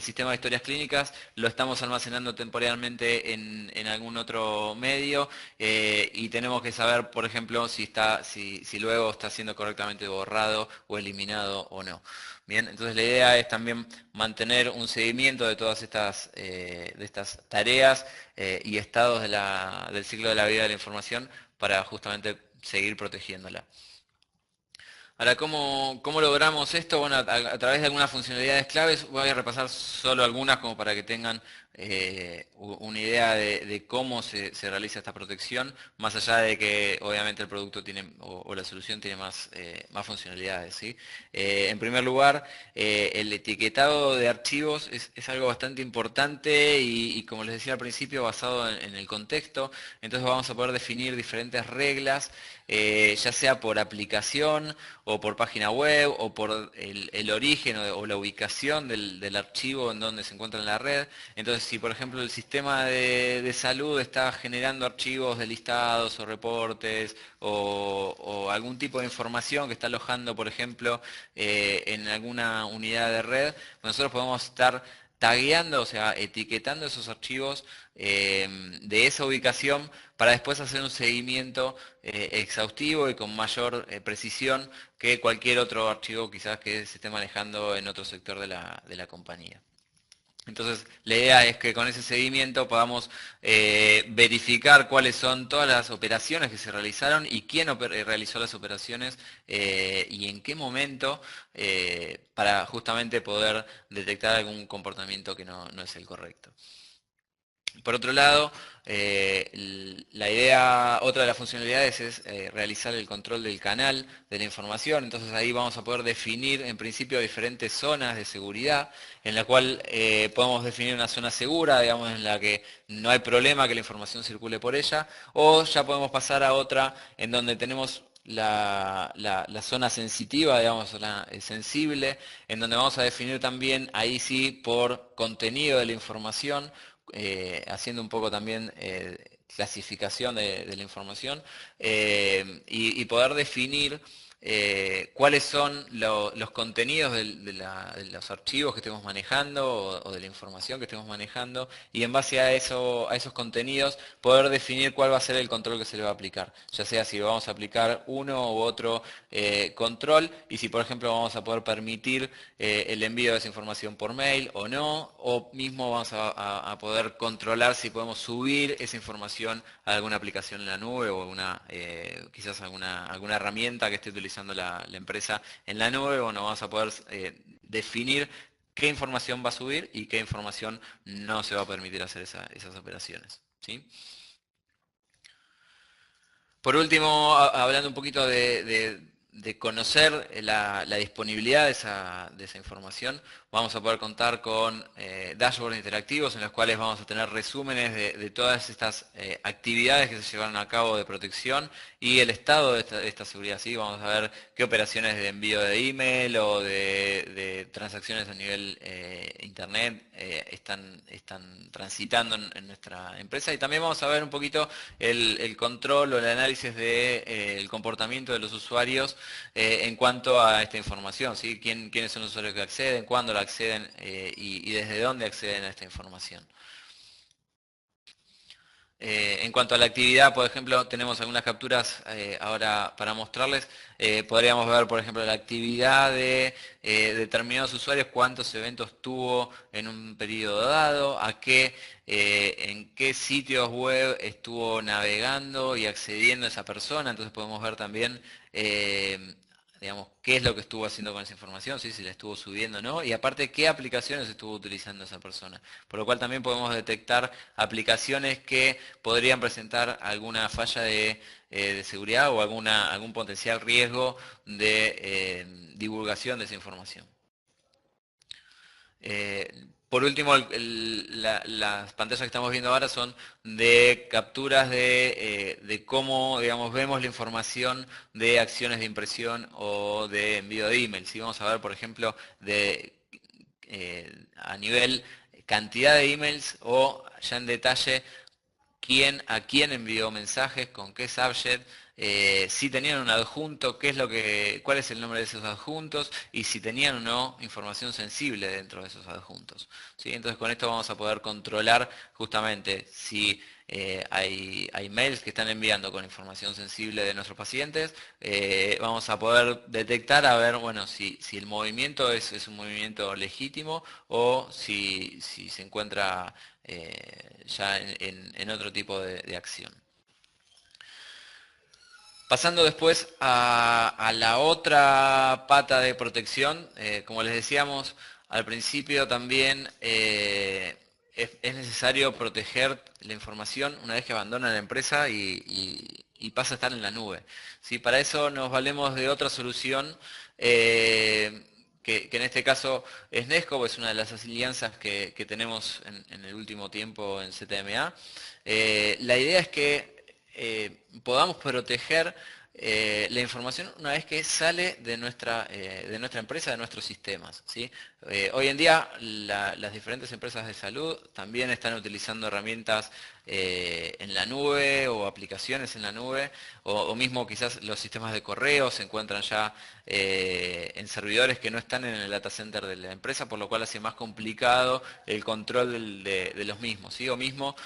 [SPEAKER 1] sistema de historias clínicas lo estamos almacenando temporalmente en algún otro medio, y tenemos que saber, por ejemplo, si luego está siendo correctamente borrado o eliminado o no. Bien, entonces la idea es también mantener un seguimiento de todas estas tareas y estados del ciclo de la vida de la información para justamente seguir protegiéndola. Ahora, ¿cómo logramos esto? Bueno, a través de algunas funcionalidades claves. Voy a repasar solo algunas como para que tengan una idea de cómo se realiza esta protección, más allá de que obviamente el producto tiene o la solución tiene más funcionalidades, ¿sí? En primer lugar, el etiquetado de archivos es algo bastante importante y, como les decía al principio, basado en el contexto. Entonces vamos a poder definir diferentes reglas, ya sea por aplicación o por página web o por el origen o la ubicación del archivo en donde se encuentra en la red. Entonces, si por ejemplo el sistema de salud está generando archivos de listados o reportes o algún tipo de información que está alojando, por ejemplo, en alguna unidad de red, nosotros podemos estar tagueando, o sea, etiquetando esos archivos de esa ubicación para después hacer un seguimiento exhaustivo y con mayor precisión que cualquier otro archivo quizás que se esté manejando en otro sector de la compañía. Entonces, la idea es que con ese seguimiento podamos verificar cuáles son todas las operaciones que se realizaron y quién realizó las operaciones y en qué momento para justamente poder detectar algún comportamiento que no es el correcto. Por otro lado, la idea, otra de las funcionalidades es realizar el control del canal de la información. Entonces ahí vamos a poder definir en principio diferentes zonas de seguridad, en la cual podemos definir una zona segura, digamos, en la que no hay problema que la información circule por ella, o ya podemos pasar a otra en donde tenemos la zona sensitiva, digamos, zona sensible, en donde vamos a definir también, ahí sí, por contenido de la información, haciendo un poco también clasificación de la información y poder definir cuáles son los contenidos de los archivos que estemos manejando o de la información que estemos manejando y en base a esos contenidos poder definir cuál va a ser el control que se le va a aplicar, ya sea si vamos a aplicar uno u otro control y si por ejemplo vamos a poder permitir el envío de esa información por mail o no, o mismo vamos a poder controlar si podemos subir esa información a alguna aplicación en la nube o quizás alguna herramienta que esté utilizando la empresa en la nube. Bueno, vamos a poder definir qué información va a subir y qué información no se va a permitir hacer esas operaciones, ¿sí? Por último, hablando un poquito de conocer la disponibilidad de esa información, vamos a poder contar con dashboards interactivos en los cuales vamos a tener resúmenes de todas estas actividades que se llevaron a cabo de protección y el estado de esta seguridad. ¿Sí? Vamos a ver qué operaciones de envío de email o de transacciones a nivel internet están transitando en nuestra empresa y también vamos a ver un poquito el control o el análisis del comportamiento de los usuarios en cuanto a esta información, ¿sí? ¿Quiénes son los usuarios que acceden, cuándo la acceden y desde dónde acceden a esta información? En cuanto a la actividad, por ejemplo, tenemos algunas capturas ahora para mostrarles. Podríamos ver, por ejemplo, la actividad de determinados usuarios, cuántos eventos tuvo en un periodo dado, en qué sitios web estuvo navegando y accediendo esa persona. Entonces podemos ver también digamos, qué es lo que estuvo haciendo con esa información, ¿sí? Si la estuvo subiendo o no, y aparte qué aplicaciones estuvo utilizando esa persona. Por lo cual también podemos detectar aplicaciones que podrían presentar alguna falla de seguridad o algún potencial riesgo de divulgación de esa información. Por último, las pantallas que estamos viendo ahora son de capturas de cómo, digamos, vemos la información de acciones de impresión o de envío de email. Si vamos a ver, por ejemplo, a nivel cantidad de emails o ya en detalle a quién envió mensajes, con qué subject, si tenían un adjunto, cuál es el nombre de esos adjuntos y si tenían o no información sensible dentro de esos adjuntos. ¿Sí? Entonces con esto vamos a poder controlar justamente si hay mails que están enviando con información sensible de nuestros pacientes, vamos a poder detectar a ver bueno, si el movimiento es un movimiento legítimo o si se encuentra ya en otro tipo de acción. Pasando después a la otra pata de protección, como les decíamos al principio también es necesario proteger la información una vez que abandona la empresa y pasa a estar en la nube. ¿Sí? Para eso nos valemos de otra solución que en este caso es Nesco, es una de las alianzas que tenemos en el último tiempo en ZMA. La idea es que podamos proteger la información una vez que sale de nuestra empresa, de nuestros sistemas, ¿sí? Hoy en día las diferentes empresas de salud también están utilizando herramientas en la nube o aplicaciones en la nube, o mismo quizás los sistemas de correo se encuentran ya en servidores que no están en el data center de la empresa, por lo cual hace más complicado el control de los mismos, ¿sí? O mismo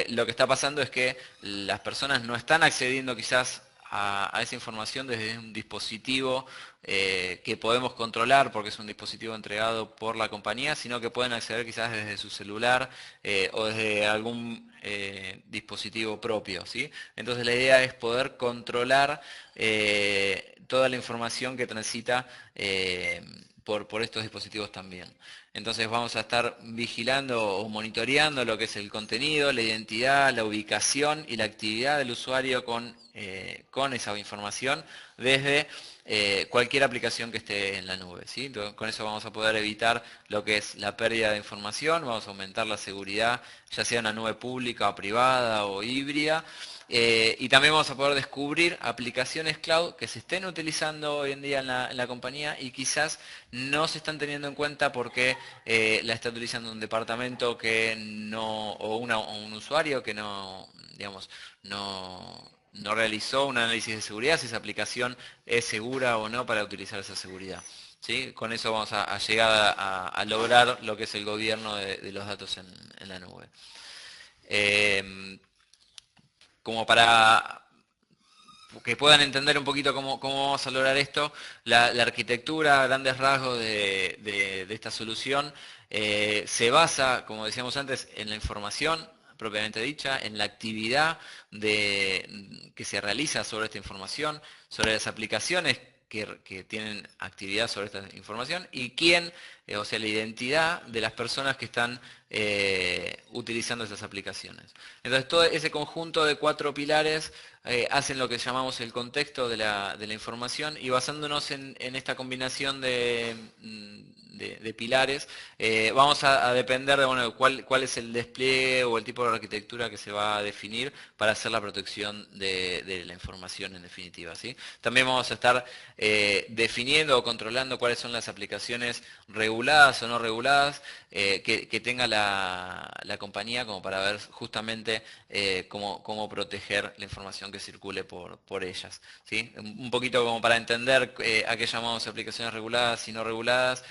[SPEAKER 1] lo que está pasando es que las personas no están accediendo quizás a esa información desde un dispositivo que podemos controlar porque es un dispositivo entregado por la compañía, sino que pueden acceder quizás desde su celular o desde algún dispositivo propio, ¿sí? Entonces la idea es poder controlar toda la información que transita por estos dispositivos también. Entonces vamos a estar vigilando o monitoreando lo que es el contenido, la identidad, la ubicación y la actividad del usuario con esa información desde cualquier aplicación que esté en la nube, ¿sí? Entonces, con eso vamos a poder evitar lo que es la pérdida de información, vamos a aumentar la seguridad, ya sea en una nube pública o privada o híbrida. Y también vamos a poder descubrir aplicaciones cloud que se estén utilizando hoy en día en la compañía y quizás no se están teniendo en cuenta porque la está utilizando un departamento que no, o un usuario que no, digamos, no realizó un análisis de seguridad, si esa aplicación es segura o no para utilizar esa seguridad. ¿Sí? Con eso vamos a llegar a lograr lo que es el gobierno de los datos en la nube. Como para que puedan entender un poquito cómo vamos a lograr esto, la arquitectura a grandes rasgos de esta solución se basa, como decíamos antes, en la información propiamente dicha, en la actividad que se realiza sobre esta información, sobre las aplicaciones que tienen actividad sobre esta información y quién, o sea, la identidad de las personas que están utilizando estas aplicaciones. Entonces, todo ese conjunto de 4 pilares hacen lo que llamamos el contexto de la información y basándonos en esta combinación de pilares, vamos a depender de bueno, cuál es el despliegue o el tipo de arquitectura que se va a definir para hacer la protección de la información en definitiva, ¿sí? También vamos a estar definiendo o controlando cuáles son las aplicaciones reguladas o no reguladas que tenga la compañía como para ver justamente cómo proteger la información que circule por ellas, ¿sí? Un poquito como para entender a qué llamamos aplicaciones reguladas y no reguladas.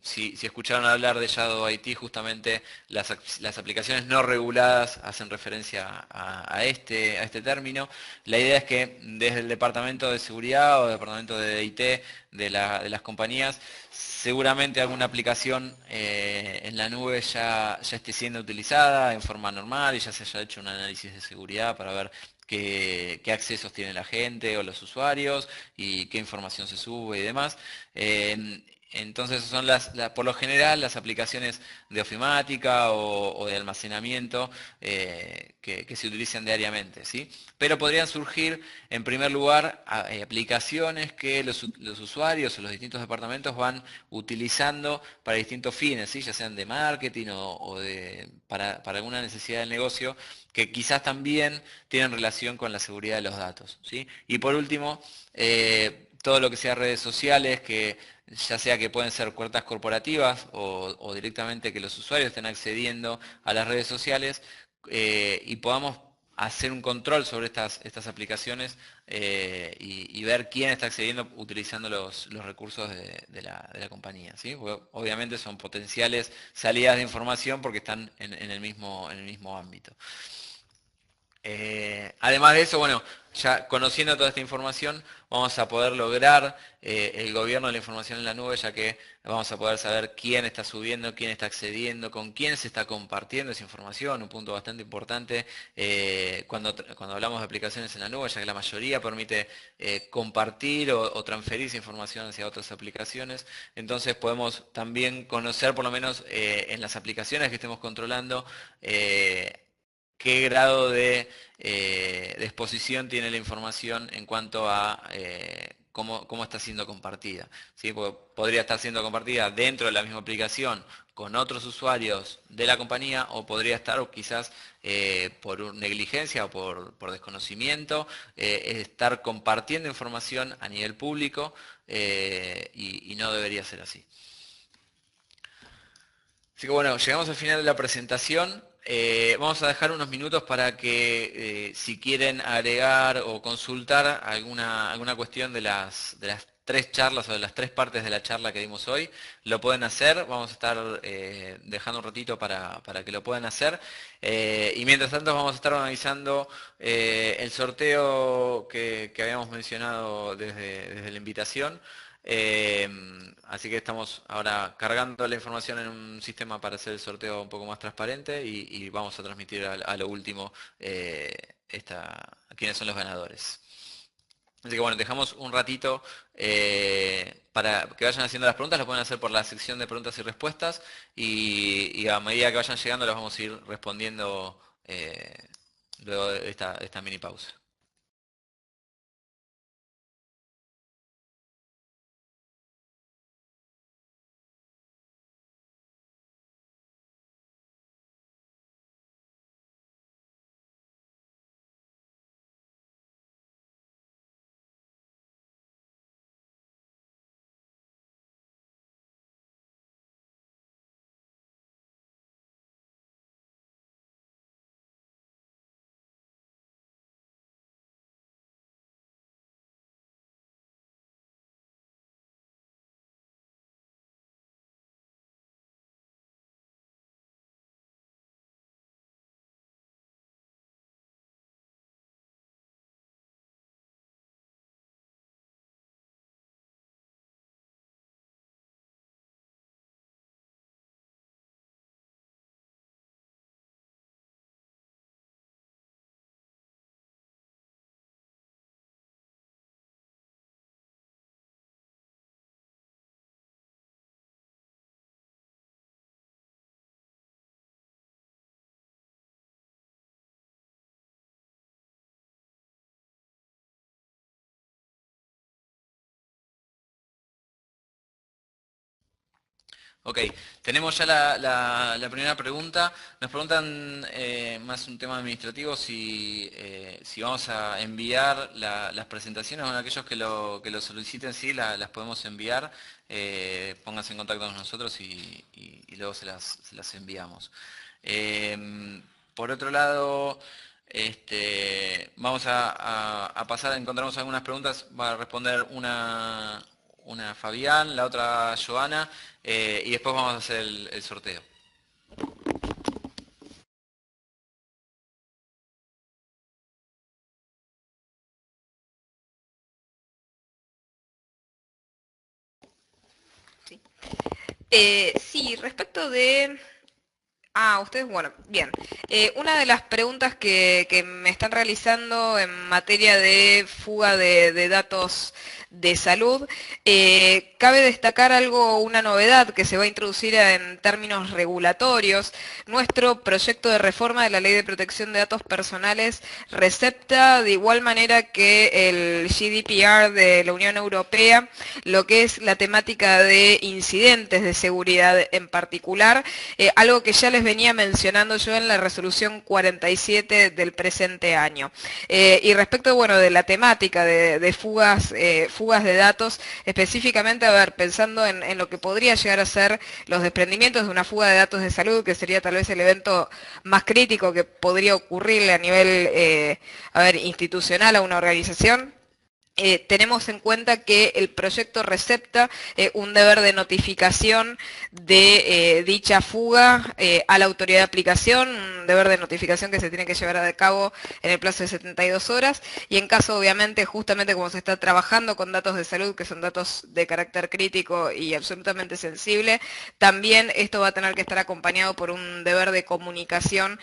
[SPEAKER 1] Si escucharon hablar de Shadow IT, justamente las aplicaciones no reguladas hacen referencia a este término. La idea es que desde el departamento de seguridad o departamento de IT de las compañías, seguramente alguna aplicación en la nube ya esté siendo utilizada en forma normal y ya se haya hecho un análisis de seguridad para ver qué accesos tiene la gente o los usuarios y qué información se sube y demás. Entonces son por lo general las aplicaciones de ofimática o de almacenamiento que se utilizan diariamente, ¿sí? Pero podrían surgir en primer lugar aplicaciones que los usuarios o los distintos departamentos van utilizando para distintos fines, ¿sí? Ya sean de marketing o para alguna necesidad del negocio que quizás también tienen relación con la seguridad de los datos, ¿sí? Y por último, todo lo que sea redes sociales, que ya sea que pueden ser cuentas corporativas o directamente que los usuarios estén accediendo a las redes sociales y podamos hacer un control sobre estas aplicaciones y ver quién está accediendo utilizando los recursos de la compañía, ¿sí? Porque obviamente son potenciales salidas de información porque están en el mismo ámbito. Además de eso, bueno, ya conociendo toda esta información, vamos a poder lograr el gobierno de la información en la nube, ya que vamos a poder saber quién está subiendo, quién está accediendo, con quién se está compartiendo esa información, un punto bastante importante cuando hablamos de aplicaciones en la nube, ya que la mayoría permite compartir o transferir esa información hacia otras aplicaciones. Entonces podemos también conocer, por lo menos en las aplicaciones que estemos controlando, qué grado de exposición tiene la información en cuanto a cómo está siendo compartida, ¿sí? Porque podría estar siendo compartida dentro de la misma aplicación con otros usuarios de la compañía, o podría estar o quizás por negligencia o por desconocimiento, estar compartiendo información a nivel público y no debería ser así. Así que bueno, llegamos al final de la presentación. Vamos a dejar unos minutos para que si quieren agregar o consultar alguna cuestión de las tres charlas o de las tres partes de la charla que dimos hoy, lo pueden hacer. Vamos a estar dejando un ratito para que lo puedan hacer. Y mientras tanto vamos a estar organizando el sorteo que habíamos mencionado desde la invitación. Así que estamos ahora cargando la información en un sistema para hacer el sorteo un poco más transparente y vamos a transmitir a lo último quiénes son los ganadores. Así que bueno, dejamos un ratito para que vayan haciendo las preguntas, lo pueden hacer por la sección de preguntas y respuestas y a medida que vayan llegando las vamos a ir respondiendo luego de esta mini pausa. Ok, tenemos ya la primera pregunta. Nos preguntan más un tema administrativo si vamos a enviar las presentaciones. Bueno, aquellos que lo soliciten, sí, las podemos enviar. Pónganse en contacto con nosotros y luego se las enviamos. Por otro lado, vamos a pasar, encontramos algunas preguntas. Va a responder una Fabián, la otra Joana, y después vamos a hacer el sorteo.
[SPEAKER 2] Sí. Sí, respecto de... ustedes, bueno, bien. Una de las preguntas que me están realizando en materia de fuga de datos de salud, cabe destacar una novedad que se va a introducir en términos regulatorios. Nuestro proyecto de reforma de la Ley de Protección de Datos Personales recepta de igual manera que el GDPR de la Unión Europea lo que es la temática de incidentes de seguridad en particular, algo que ya les venía mencionando yo en la resolución 47 del presente año. Y respecto, bueno, de la temática de fugas de datos, específicamente, a ver, pensando en lo que podría llegar a ser los desprendimientos de una fuga de datos de salud, que sería tal vez el evento más crítico que podría ocurrirle a nivel, institucional a una organización. Tenemos en cuenta que el proyecto recepta un deber de notificación de dicha fuga a la autoridad de aplicación, un deber de notificación que se tiene que llevar a cabo en el plazo de 72 horas, y en caso, obviamente, justamente como se está trabajando con datos de salud, que son datos de carácter crítico y absolutamente sensible, también esto va a tener que estar acompañado por un deber de comunicación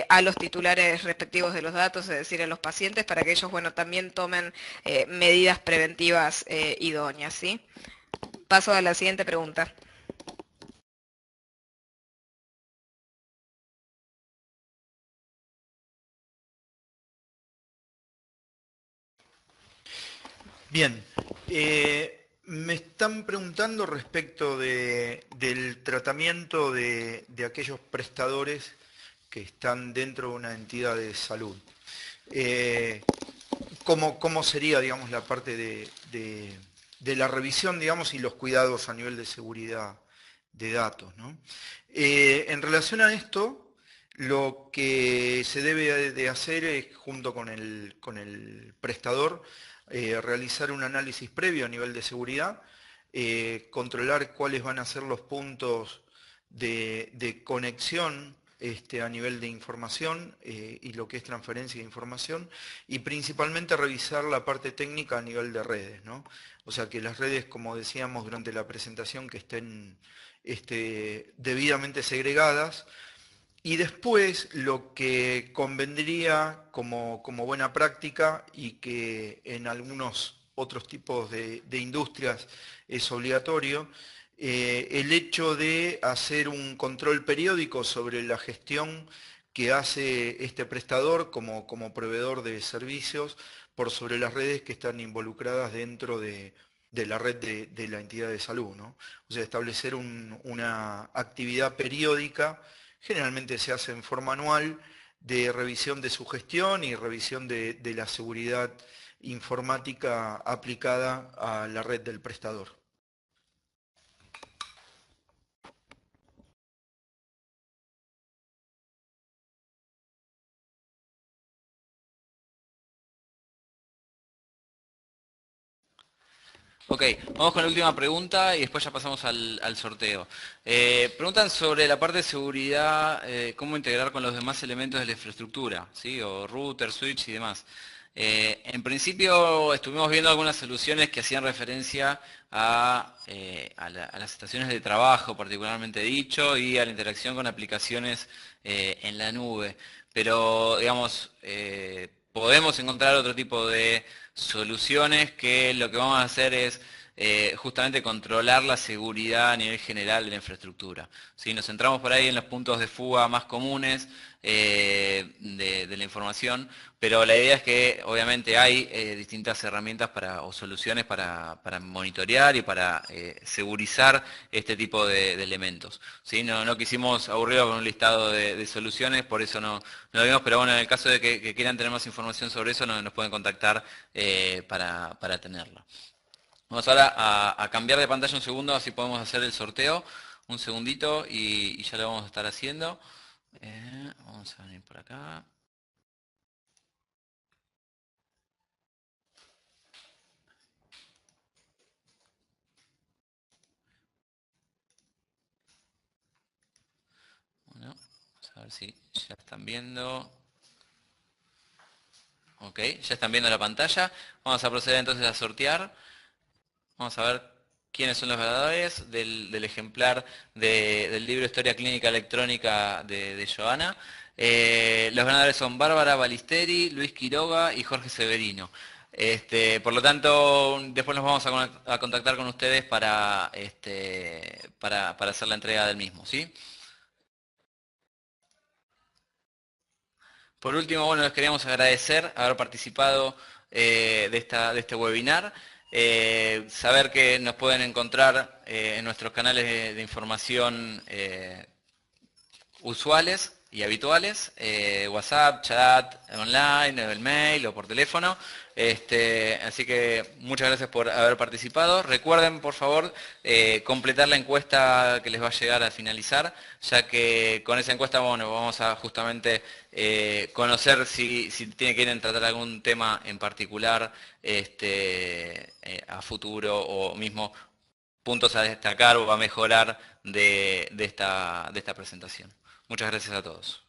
[SPEAKER 2] a los titulares respectivos de los datos, es decir, a los pacientes, para que ellos, bueno, también tomen medidas preventivas idóneas, ¿sí? Paso a la siguiente pregunta.
[SPEAKER 3] Bien, Me están preguntando respecto del tratamiento de aquellos prestadores que están dentro de una entidad de salud. Eh, ¿Cómo sería, digamos, la parte de la revisión, digamos, y los cuidados a nivel de seguridad de datos, ¿no? En relación a esto, lo que se debe de hacer es, junto con el prestador, realizar un análisis previo a nivel de seguridad, controlar cuáles van a ser los puntos de conexión a nivel de información y lo que es transferencia de información, y principalmente revisar la parte técnica a nivel de redes, ¿no? O sea, que las redes, como decíamos durante la presentación, que estén debidamente segregadas. Y después lo que convendría como buena práctica, y que en algunos otros tipos de industrias es obligatorio, el hecho de hacer un control periódico sobre la gestión que hace este prestador como proveedor de servicios por sobre las redes que están involucradas dentro de la red de la entidad de salud, ¿no? O sea, establecer una actividad periódica. Generalmente se hace en forma anual, de revisión de su gestión y revisión de la seguridad informática aplicada a la red del prestador.
[SPEAKER 1] Ok, vamos con la última pregunta y después ya pasamos al sorteo. Preguntan sobre la parte de seguridad, cómo integrar con los demás elementos de la infraestructura, ¿sí? O router, switch y demás. En principio estuvimos viendo algunas soluciones que hacían referencia a las estaciones de trabajo, particularmente dicho, y a la interacción con aplicaciones en la nube. Pero, digamos, podemos encontrar otro tipo de soluciones que lo que vamos a hacer es justamente controlar la seguridad a nivel general de la infraestructura. ¿Sí? Nos centramos por ahí en los puntos de fuga más comunes de la información, pero la idea es que obviamente hay distintas herramientas o soluciones para monitorear y para segurizar este tipo de elementos. ¿Sí? No quisimos aburrirlo con un listado de soluciones, por eso no lo vimos, pero bueno, en el caso de que quieran tener más información sobre eso, nos pueden contactar para tenerlo. Vamos ahora a cambiar de pantalla un segundo, así podemos hacer el sorteo. Un segundito y ya lo vamos a estar haciendo. Vamos a venir por acá. Bueno, vamos a ver si ya están viendo. Ok, ya están viendo la pantalla. Vamos a proceder entonces a sortear. Vamos a ver quiénes son los ganadores del ejemplar del libro Historia Clínica Electrónica de Joana. Los ganadores son Bárbara Balisteri, Luis Quiroga y Jorge Severino. Por lo tanto, después nos vamos a contactar con ustedes para hacer la entrega del mismo, ¿sí? Por último, bueno, les queríamos agradecer haber participado de este webinar. Saber que nos pueden encontrar en nuestros canales de información usuales y habituales, WhatsApp, chat online, el mail o por teléfono. Así que muchas gracias por haber participado. Recuerden, por favor, completar la encuesta que les va a llegar al finalizar, ya que con esa encuesta, bueno, vamos a justamente conocer si quieren tratar algún tema en particular a futuro, o mismo puntos a destacar o a mejorar de esta presentación. Muchas gracias a todos.